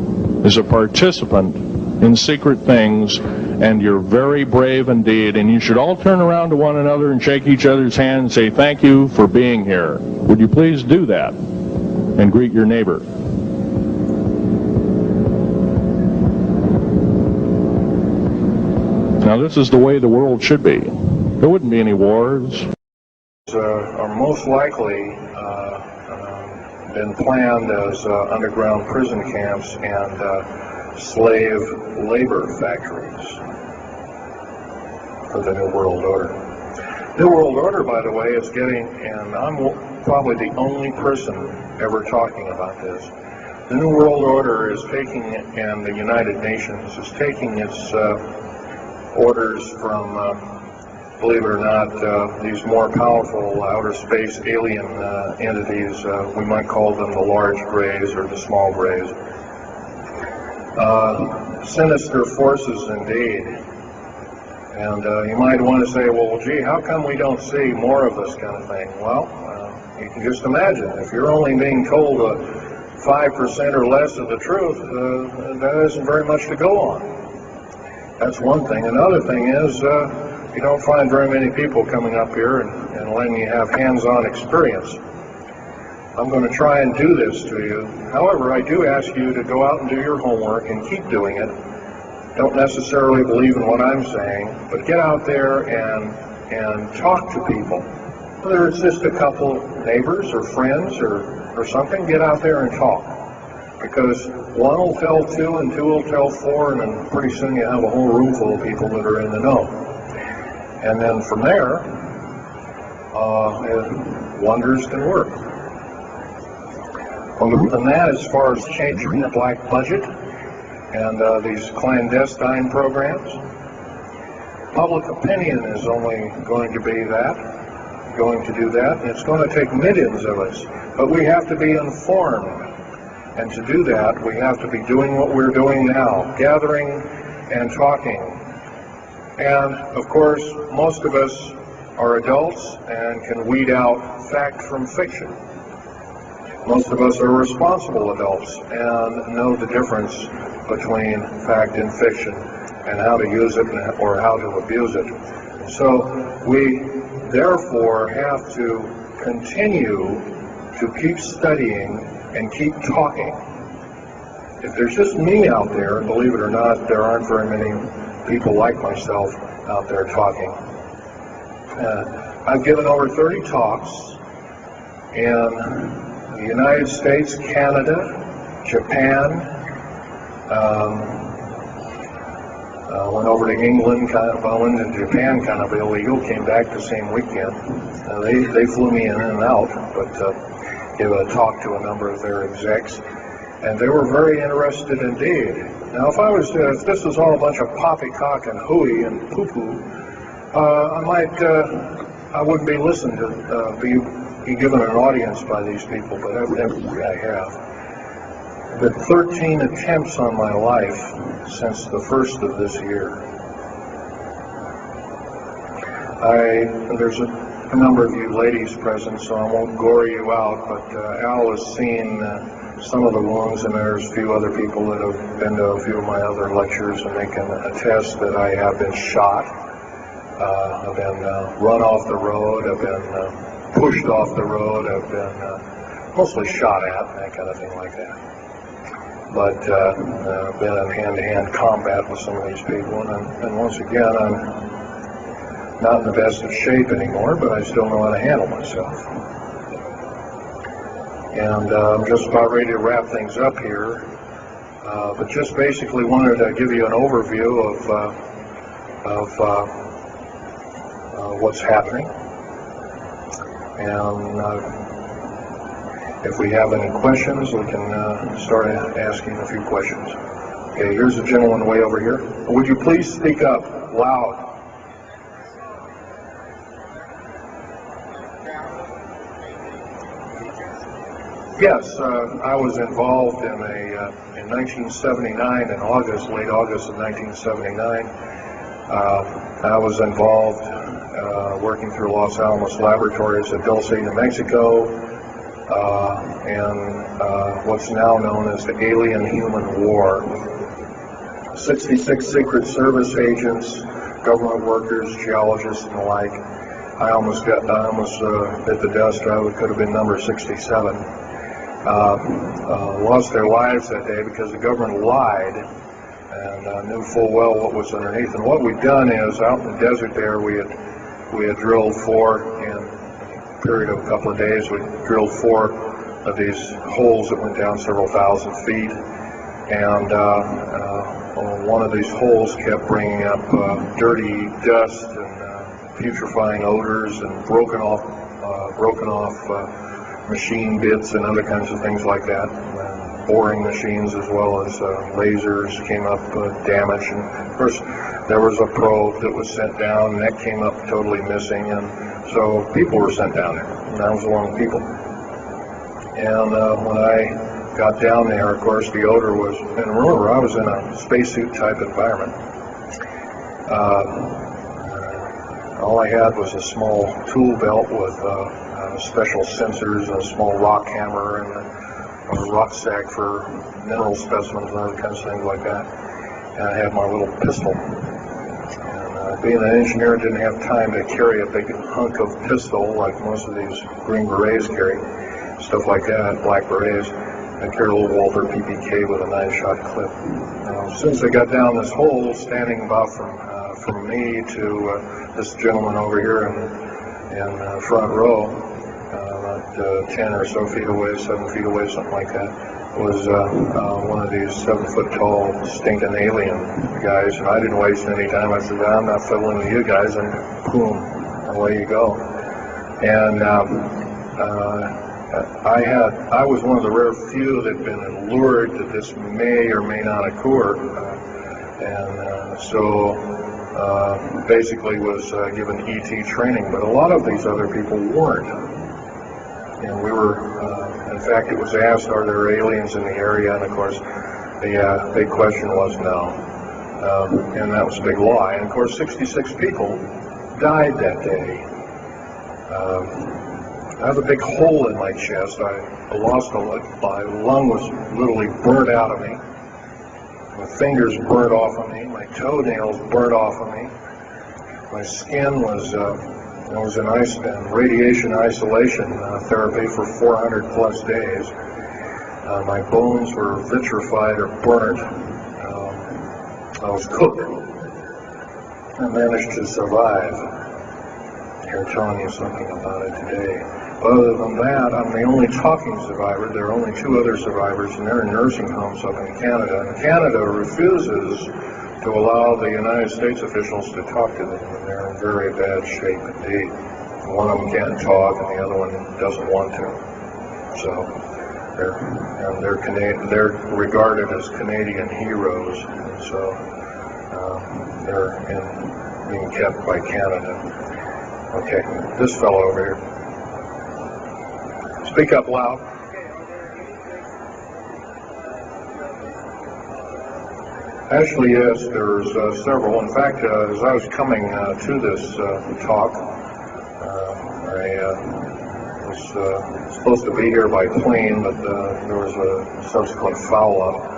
is a participant in secret things, and you're very brave indeed, and you should all turn around to one another and shake each other's hand and say thank you for being here. Would you please do that and greet your neighbor? Now this is the way the world should be. There wouldn't be any wars. Are most likely been planned as underground prison camps and slave labor factories for the New World Order. New World Order, by the way, is getting, and I'm probably the only person ever talking about this, the New World Order is taking, and the United Nations is taking its orders from, believe it or not, these more powerful outer space alien entities. We might call them the large grays or the small grays. Sinister forces indeed. And you might want to say, well, gee, how come we don't see more of this kind of thing? Well, you can just imagine. If you're only being told 5% or less of the truth, that isn't very much to go on. That's one thing. Another thing is, you don't find very many people coming up here and letting you have hands-on experience. I'm going to try and do this to you. However, I do ask you to go out and do your homework and keep doing it. Don't necessarily believe in what I'm saying, but get out there and talk to people. Whether it's just a couple neighbors or friends or something, get out there and talk. Because one will tell two and two will tell four, and then pretty soon you have a whole room full of people that are in the know. And then from there, wonders can work. Other than that, as far as changing the black budget and these clandestine programs, public opinion is only going to be that, going to do that, and it's going to take millions of us. But we have to be informed. And to do that, we have to be doing what we're doing now, gathering and talking. And, of course, most of us are adults and can weed out fact from fiction. Most of us are responsible adults and know the difference between fact and fiction and how to use it or how to abuse it. So we, therefore, have to continue to keep studying and keep talking. If there's just me out there, and believe it or not, there aren't very many people like myself out there talking. I've given over 30 talks in the United States, Canada, Japan, went over to England, went to Japan kind of illegal, came back the same weekend. They flew me in and out, but gave a talk to a number of their execs, and they were very interested indeed. Now, if this was all a bunch of poppycock and hooey and poo-poo, I wouldn't be listened to, be given an audience by these people, but evidently I have. But 13 attempts on my life since the first of this year. There's a number of you ladies present, so I won't gore you out, but Al has seen some of the wounds, and there's a few other people that have been to a few of my other lectures, and they can attest that I have been shot, I've been run off the road, I've been pushed off the road, I've been mostly shot at, and that kind of thing like that. But I've been in hand-to-hand combat with some of these people, and once again, I'm not in the best of shape anymore, but I still know how to handle myself. And I'm just about ready to wrap things up here, but just basically wanted to give you an overview of what's happening. And if we have any questions, we can start asking a few questions. Okay, here's a gentleman way over here. Would you please speak up loud? Yes, I was involved in in 1979, in August, late August of 1979. I was involved working through Los Alamos Laboratories at Dulce, New Mexico, in what's now known as the alien-human war. 66 Secret Service agents, government workers, geologists, and the like. I almost hit the dust. I could have been number 67. Lost their lives that day because the government lied and knew full well what was underneath. And what we'd done is, out in the desert there, we had drilled in a period of a couple of days, we drilled 4 of these holes that went down several thousand feet. And one of these holes kept bringing up dirty dust and putrefying odors and broken off machine bits and other kinds of things like that. Boring machines as well as lasers came up damaged. And of course, there was a probe that was sent down, and that came up totally missing. And so people were sent down there, and I was one of the people. And when I got down there, of course, the odor was, and remember, I was in a spacesuit type environment. All I had was a small tool belt with special sensors and a small rock hammer and a rock sack for mineral specimens and other kinds of things like that. And I had my little pistol. And being an engineer, I didn't have time to carry a big hunk of pistol like most of these Green Berets carry, stuff like that, Black Berets. I carried a little Walter PPK with a 9-shot clip. As soon as I got down this hole, standing about from me to this gentleman over here in front row, about 10 or so feet away, 7 feet away, something like that, was one of these 7-foot-tall stinking alien guys. And I didn't waste any time. I said, I'm not fiddling with you guys, and boom, away you go. And I was one of the rare few that had been allured that this may or may not occur, and so basically was given ET training. But a lot of these other people weren't. And we were, in fact, it was asked, are there aliens in the area? And of course, the big question was no. And that was a big lie. And of course, 66 people died that day. I have a big hole in my chest. I lost my lung was literally burnt out of me. My fingers burnt off of me. My toenails burnt off of me. My skin was I was in radiation isolation therapy for 400 plus days. My bones were vitrified or burnt. I was cooked. I managed to survive. Here telling you something about it today. Other than that, I'm the only talking survivor. There are only 2 other survivors, and they're in nursing homes up in Canada. And Canada refuses to allow the United States officials to talk to them, and they're in very bad shape indeed. One of them can't talk, and the other one doesn't want to. So they're regarded as Canadian heroes, and so they're being kept by Canada. Okay, this fellow over here. Speak up loud. Actually, yes, there's several. In fact, as I was coming to this talk, I was supposed to be here by plane, but there was a subsequent foul-up.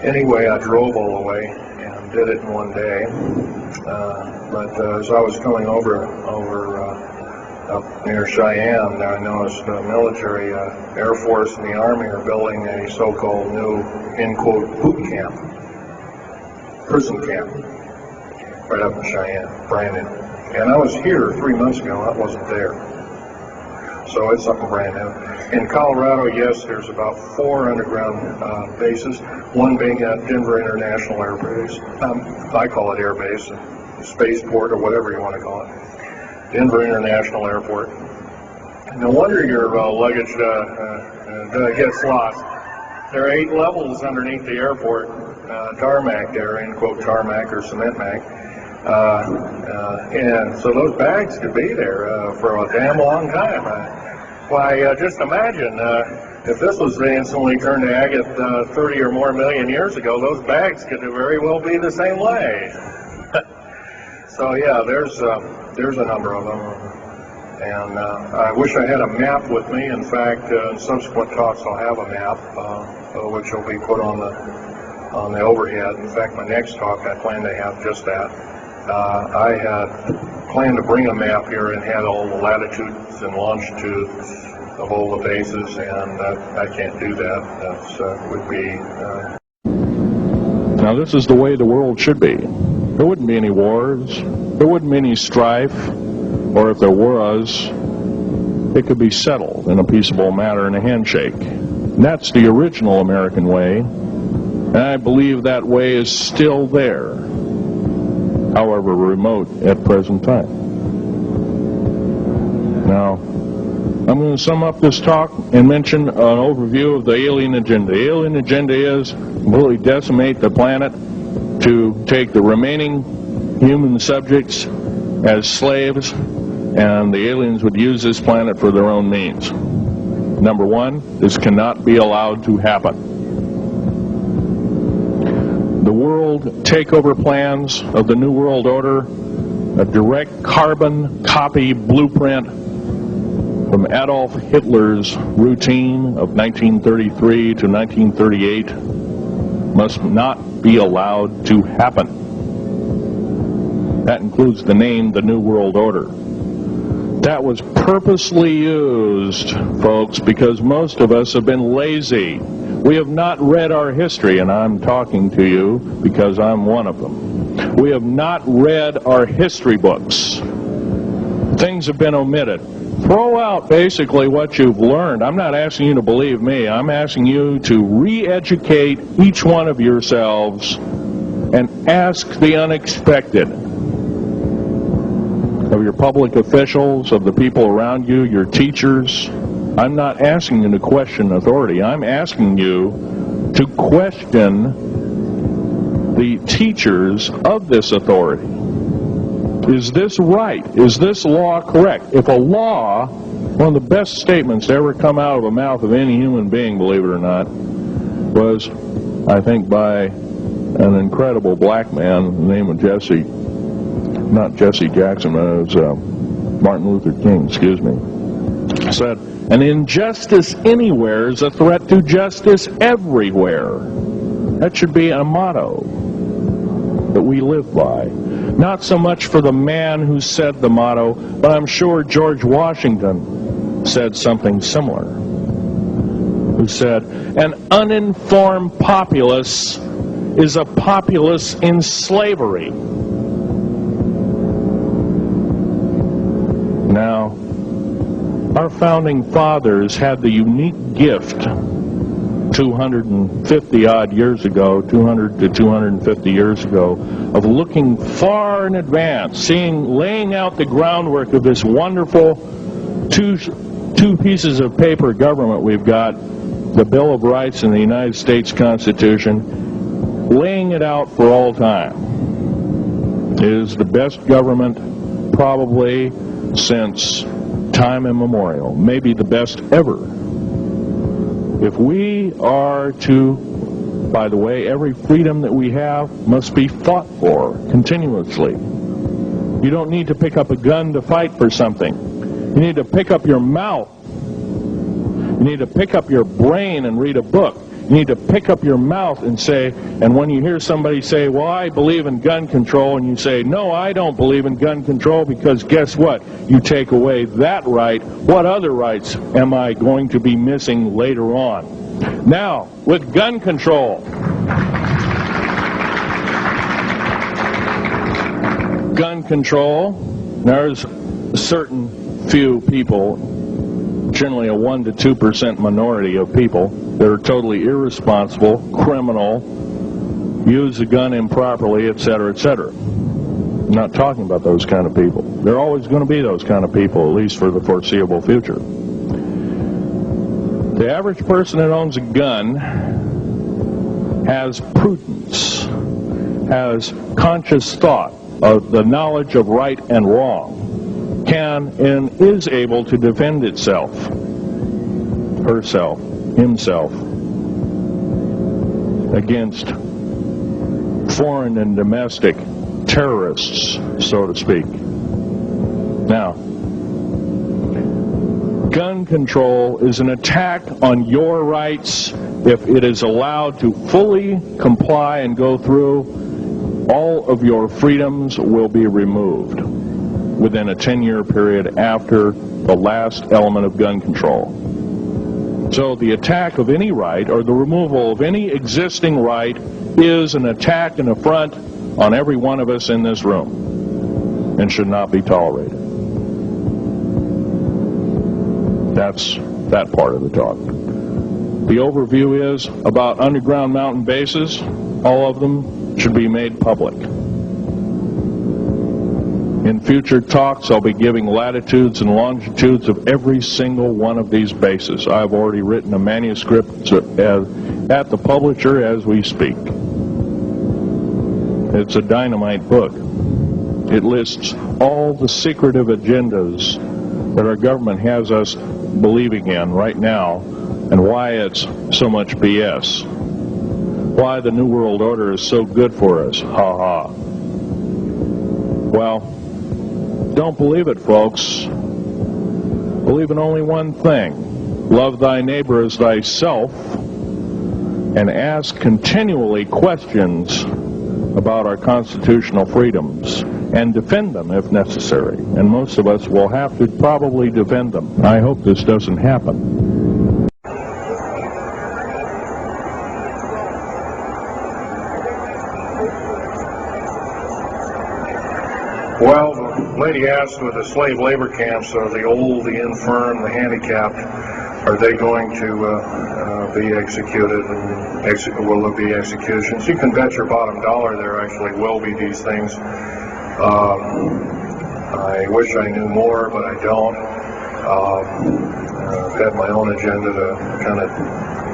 Anyway, I drove all the way and did it in one day. But as I was coming over up near Cheyenne, I noticed the military, Air Force, and the Army are building a so-called new, in quote, boot camp, prison camp, right up in Cheyenne, brand new. And I was here 3 months ago, I wasn't there. So it's something brand new. In Colorado, yes, there's about 4 underground bases, one being at Denver International Air Base. I call it Air Base, spaceport, or whatever you want to call it. Denver International Airport. No wonder your luggage gets lost. There are 8 levels underneath the airport, tarmac there, in quote tarmac or cement mac. And so those bags could be there for a damn long time. Why, just imagine, if this was instantly turned to agate 30 or more million years ago, those bags could very well be the same way. So yeah, there's a number of them. And I wish I had a map with me. In fact, in subsequent talks I'll have a map, which will be put on the overhead. In fact, my next talk I plan to have just that. I had planned to bring a map here and had all the latitudes and longitudes of all the bases, and I can't do that. That would be... Now, this is the way the world should be. There wouldn't be any wars. There wouldn't be any strife. Or if there was, it could be settled in a peaceable manner in a handshake. And that's the original American way. And I believe that way is still there, however remote at present time. Now, I'm going to sum up this talk and mention an overview of the alien agenda. The alien agenda is completely decimate the planet, to take the remaining human subjects as slaves, and the aliens would use this planet for their own means. Number one, this cannot be allowed to happen. The world takeover plans of the New World Order, a direct carbon copy blueprint from Adolf Hitler's routine of 1933 to 1938, must not be allowed to happen. That includes the name, the New World Order. That was purposely used, folks, because most of us have been lazy. We have not read our history, and I'm talking to you because I'm one of them. We have not read our history books. Things have been omitted. Throw out basically what you've learned. I'm not asking you to believe me. I'm asking you to re-educate each one of yourselves and ask the unexpected of your public officials, of the people around you, your teachers. I'm not asking you to question authority. I'm asking you to question the teachers of this authority. Is this right? Is this law correct? If a law, one of the best statements to ever come out of the mouth of any human being, believe it or not, was, I think, by an incredible black man, the name of not Jesse Jackson, but it was Martin Luther King, excuse me, said, an injustice anywhere is a threat to justice everywhere. That should be a motto that we live by. Not so much for the man who said the motto, but I'm sure George Washington said something similar. Who said, an uninformed populace is a populace in slavery. Now, our founding fathers had the unique gift 250 odd years ago, 200 to 250 years ago, of looking far in advance, laying out the groundwork of this wonderful two pieces of paper government we've got, the Bill of Rights and the United States Constitution, laying it out for all time. It is the best government probably since time immemorial, maybe the best ever. If we are to, by the way, every freedom that we have must be fought for continuously. You don't need to pick up a gun to fight for something. You need to pick up your mouth. You need to pick up your brain and read a book. You need to pick up your mouth and say, and when you hear somebody say, well, I believe in gun control, and you say, no, I don't believe in gun control, because guess what? You take away that right. What other rights am I going to be missing later on? Now, with gun control, there's a certain few people, generally a 1 to 2% minority of people, that are totally irresponsible, criminal, use the gun improperly, etc., etc. I'm not talking about those kind of people. There are always going to be those kind of people, at least for the foreseeable future. The average person that owns a gun has prudence, has conscious thought of the knowledge of right and wrong, can and is able to defend itself, herself, himself, against foreign and domestic terrorists, so to speak. Now, gun control is an attack on your rights. If it is allowed to fully comply and go through, all of your freedoms will be removed within a 10-year period after the last element of gun control. So the attack of any right, or the removal of any existing right, is an attack and affront on every one of us in this room and should not be tolerated. That's that part of the talk. The overview is about underground mountain bases. All of them should be made public. In future talks, I'll be giving latitudes and longitudes of every single one of these bases. I've already written a manuscript at the publisher as we speak. It's a dynamite book. It lists all the secretive agendas that our government has us believing in right now, and why it's so much BS. Why the New World Order is so good for us. Ha ha. Well, don't believe it, folks. Believe in only one thing. Love thy neighbor as thyself, and ask continually questions about our constitutional freedoms, and defend them if necessary. And most of us will have to probably defend them. I hope this doesn't happen. Well, the lady asked with the slave labor camps, the old, the infirm, the handicapped, are they going to be executed, and will there be executions? You can bet your bottom dollar there actually will be these things. I wish I knew more, but I don't. I've had my own agenda to kind of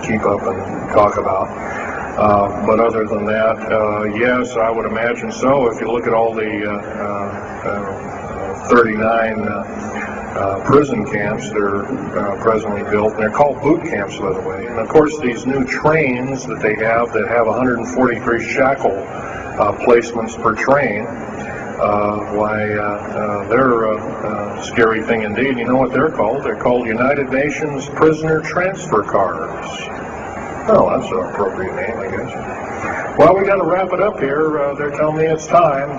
keep up and talk about. But other than that, yes, I would imagine so. If you look at all the 39 prison camps that are presently built, and they're called boot camps, by the way. And of course, these new trains that they have that have 143 shackle placements per train, they're a scary thing indeed. You know what they're called? They're called United Nations prisoner transfer cars. Oh, that's an appropriate name, I guess. Well, we got to wrap it up here. They're telling me it's time.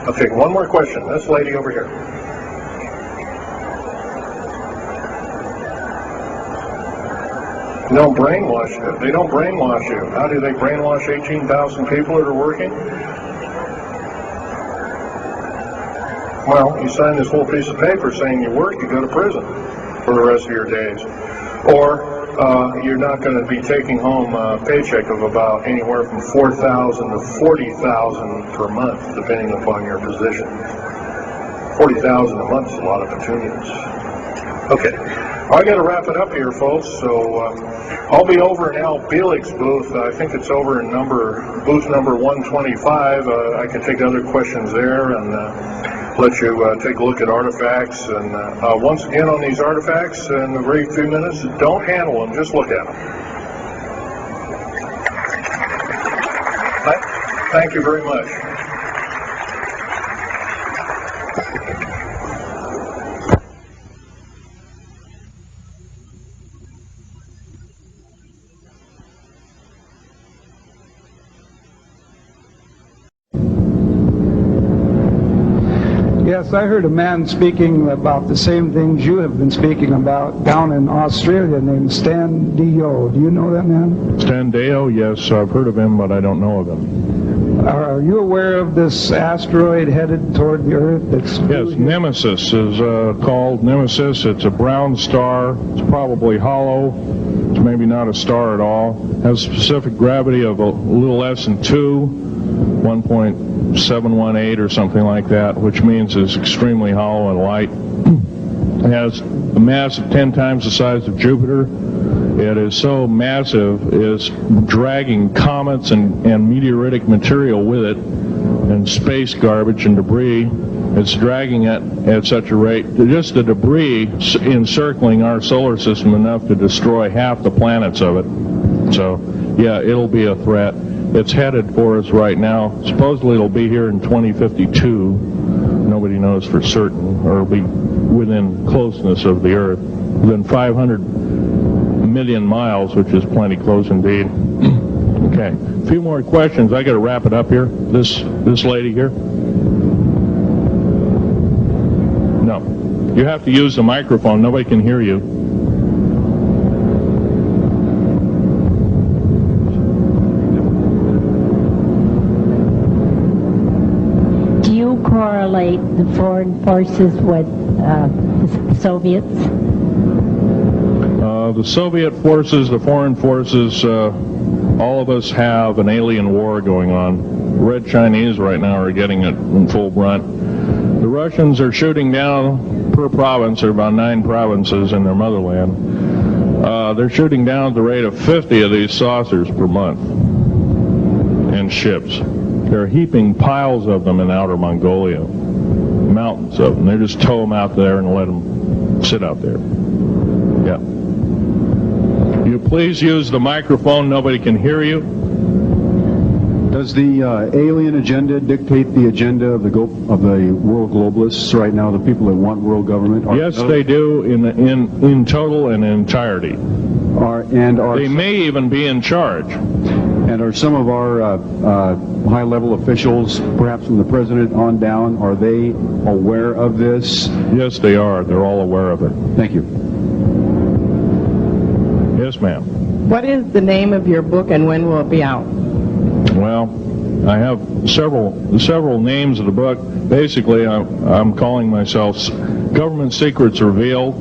I'll take one more question. This lady over here. They don't brainwash you. They don't brainwash you. How do they brainwash 18,000 people that are working? Well, you sign this whole piece of paper saying you work, you go to prison for the rest of your days. Or you're not going to be taking home a paycheck of about anywhere from $4,000 to $40,000 per month, depending upon your position. $40,000 a month is a lot of petunias. Okay, I got to wrap it up here, folks. So I'll be over in Al Bielig's booth. I think it's over in booth number 125. I can take other questions there and let you take a look at artifacts. And once again on these artifacts, in a very few minutes, don't handle them, just look at them. Thank you very much. Yes, I heard a man speaking about the same things you have been speaking about down in Australia named Stan Deyo. Do you know that man? Stan Deyo, yes, I've heard of him, but I don't know of him. Are you aware of this asteroid headed toward the Earth? Yes, Nemesis is called Nemesis. It's a brown star. It's probably hollow. It's maybe not a star at all. Has a specific gravity of a little less than 1.718 or something like that, which means it's extremely hollow and light. It has a mass of 10 times the size of Jupiter. It is so massive, it's dragging comets and meteoritic material with it, and space garbage and debris. It's dragging it at such a rate, just the debris encircling our solar system enough to destroy half the planets of it. So, yeah, it'll be a threat. It's headed for us right now. Supposedly it'll be here in 2052. Nobody knows for certain, or it'll be within closeness of the Earth. within 500 million miles, which is plenty close indeed. Okay, a few more questions. I got to wrap it up here. This lady here. No, you have to use the microphone. Nobody can hear you. Do you correlate the foreign forces with the Soviets? The Soviet forces, the foreign forces, all of us have an alien war going on. The Red Chinese right now are getting it in full brunt. The Russians are shooting down per province. There are about 9 provinces in their motherland. They're shooting down at the rate of 50 of these saucers per month in ships. They're heaping piles of them in outer Mongolia. Mountains of them. They just tow them out there and let them sit out there. Yeah. You please use the microphone. Nobody can hear you. Does the alien agenda dictate the agenda of the world globalists right now? The people that want world government? Yes, they do in total and in entirety. They may even be in charge. And are some of our high-level officials, perhaps from the president on down, are they aware of this? Yes, they are. They're all aware of it. Thank you. Yes, ma'am. What is the name of your book and when will it be out? Well, I have several names of the book. Basically, I'm calling myself Government Secrets Revealed.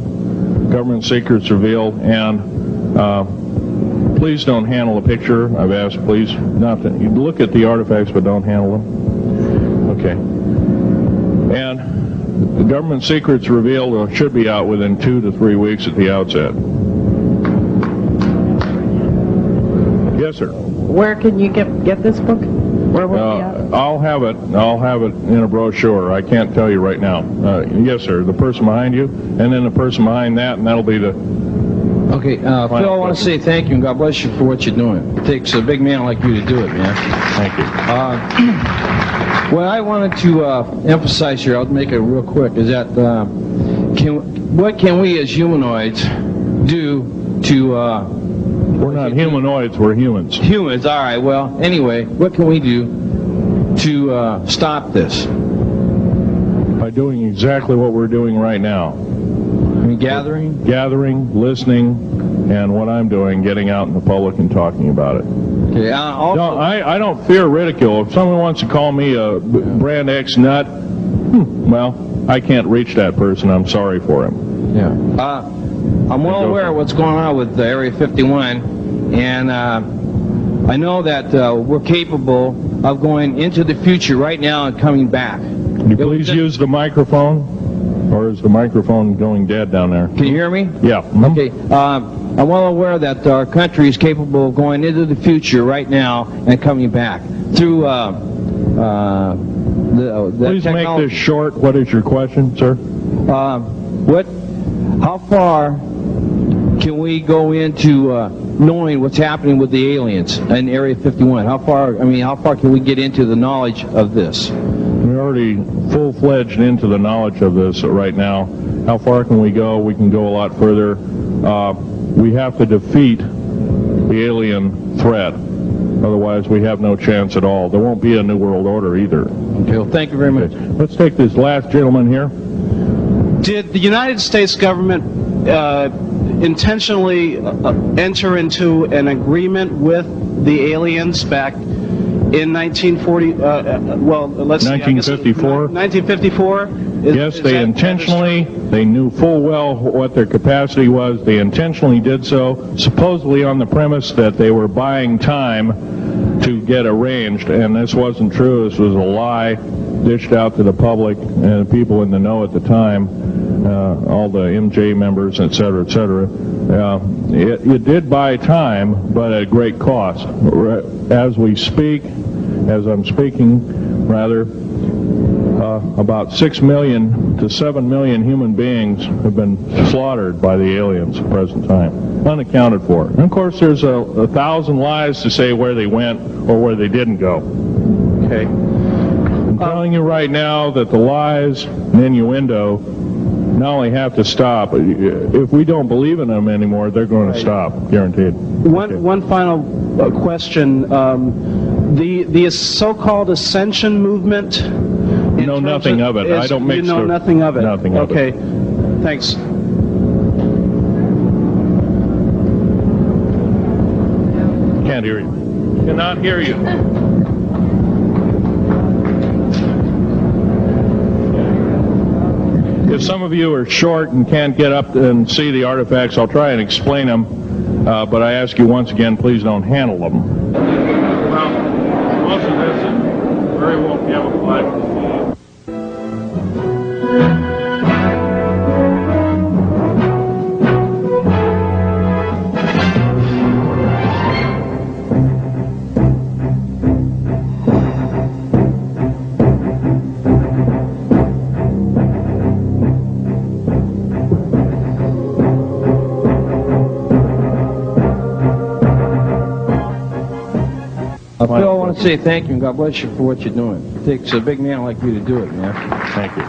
Government Secrets Revealed, and please don't handle a picture. I've asked, please, not to look at the artifacts, but don't handle them. Okay. And the Government Secrets Revealed should be out within 2 to 3 weeks at the outset. Yes, sir. Where can you get this book? Where will it be out? I'll have it in a brochure. I can't tell you right now. Yes, sir. The person behind you, and then the person behind that, and that'll be the... Okay, Phil, I want to say thank you and God bless you for what you're doing. It takes a big man like you to do it, man. Thank you. What I wanted to emphasize here, I'll make it real quick, is that what can we as humanoids do to... We're not humanoids, we're humans. Humans, all right. Well, anyway, what can we do to stop this? By doing exactly what we're doing right now. I mean, gathering, listening, and what I'm doing, getting out in the public and talking about it. Okay. Also, no, I don't fear ridicule. If someone wants to call me a brand X nut, well, I can't reach that person. I'm sorry for him. Yeah. I'm well aware of what's going on with Area 51, and I know that we're capable of going into the future right now and coming back. Can you please use the microphone? Or is the microphone going dead down there? Can you hear me? Yeah. Okay. I'm well aware that our country is capable of going into the future right now and coming back through the Please technology. make this short. What is your question, sir? How far can we go into knowing what's happening with the aliens in Area 51? How far can we get into the knowledge of this? We're already full-fledged into the knowledge of this right now. How far can we go? We can go a lot further. We have to defeat the alien threat. Otherwise, we have no chance at all. There won't be a New World Order either. Okay, well, thank you very much. Okay. Let's take this last gentleman here. Did the United States government intentionally enter into an agreement with the aliens back in 1954? 1954? Yes, they intentionally, they knew full well what their capacity was. They intentionally did so, supposedly on the premise that they were buying time to get arranged, and this wasn't true. This was a lie dished out to the public and people in the know at the time, all the MJ members, et cetera, et cetera. It did buy time, but at great cost. As we speak, as I'm speaking, rather, about 6 million to 7 million human beings have been slaughtered by the aliens at the present time, unaccounted for. And of course, there's 1,000 lies to say where they went or where they didn't go. Okay. I'm telling you right now that the lies and innuendo not only have to stop, if we don't believe in them anymore, they're going to stop, guaranteed. One final question. The so-called ascension movement. Know nothing of it. I don't mix. You know nothing of it. Nothing of it. Okay. Thanks. Can't hear you. Cannot hear you. If some of you are short and can't get up and see the artifacts, I'll try and explain them. But I ask you once again, please don't handle them. Well, most of this is very well camouflaged. Phil, I want to say thank you and God bless you for what you're doing. It takes a big man like you to do it, man. Thank you.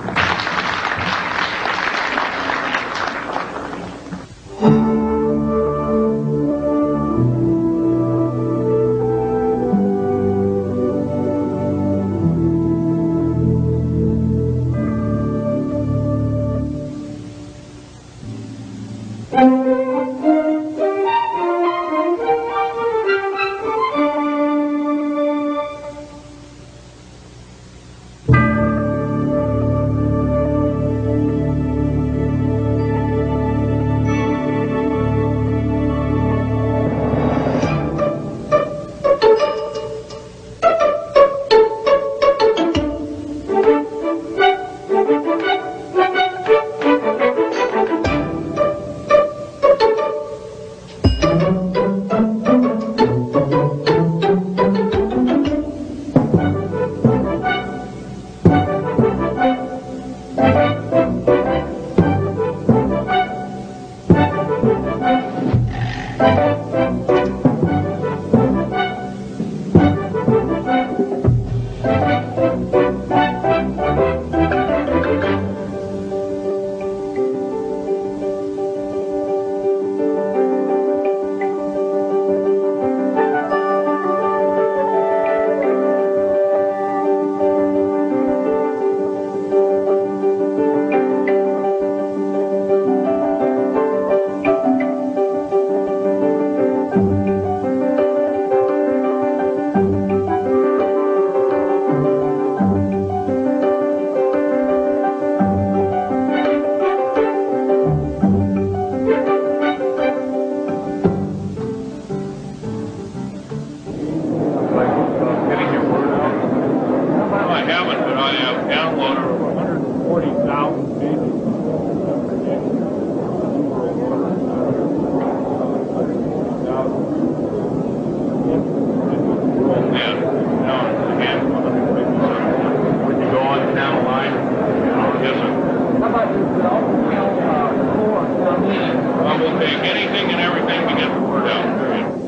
We'll take anything and everything to get the word out, period.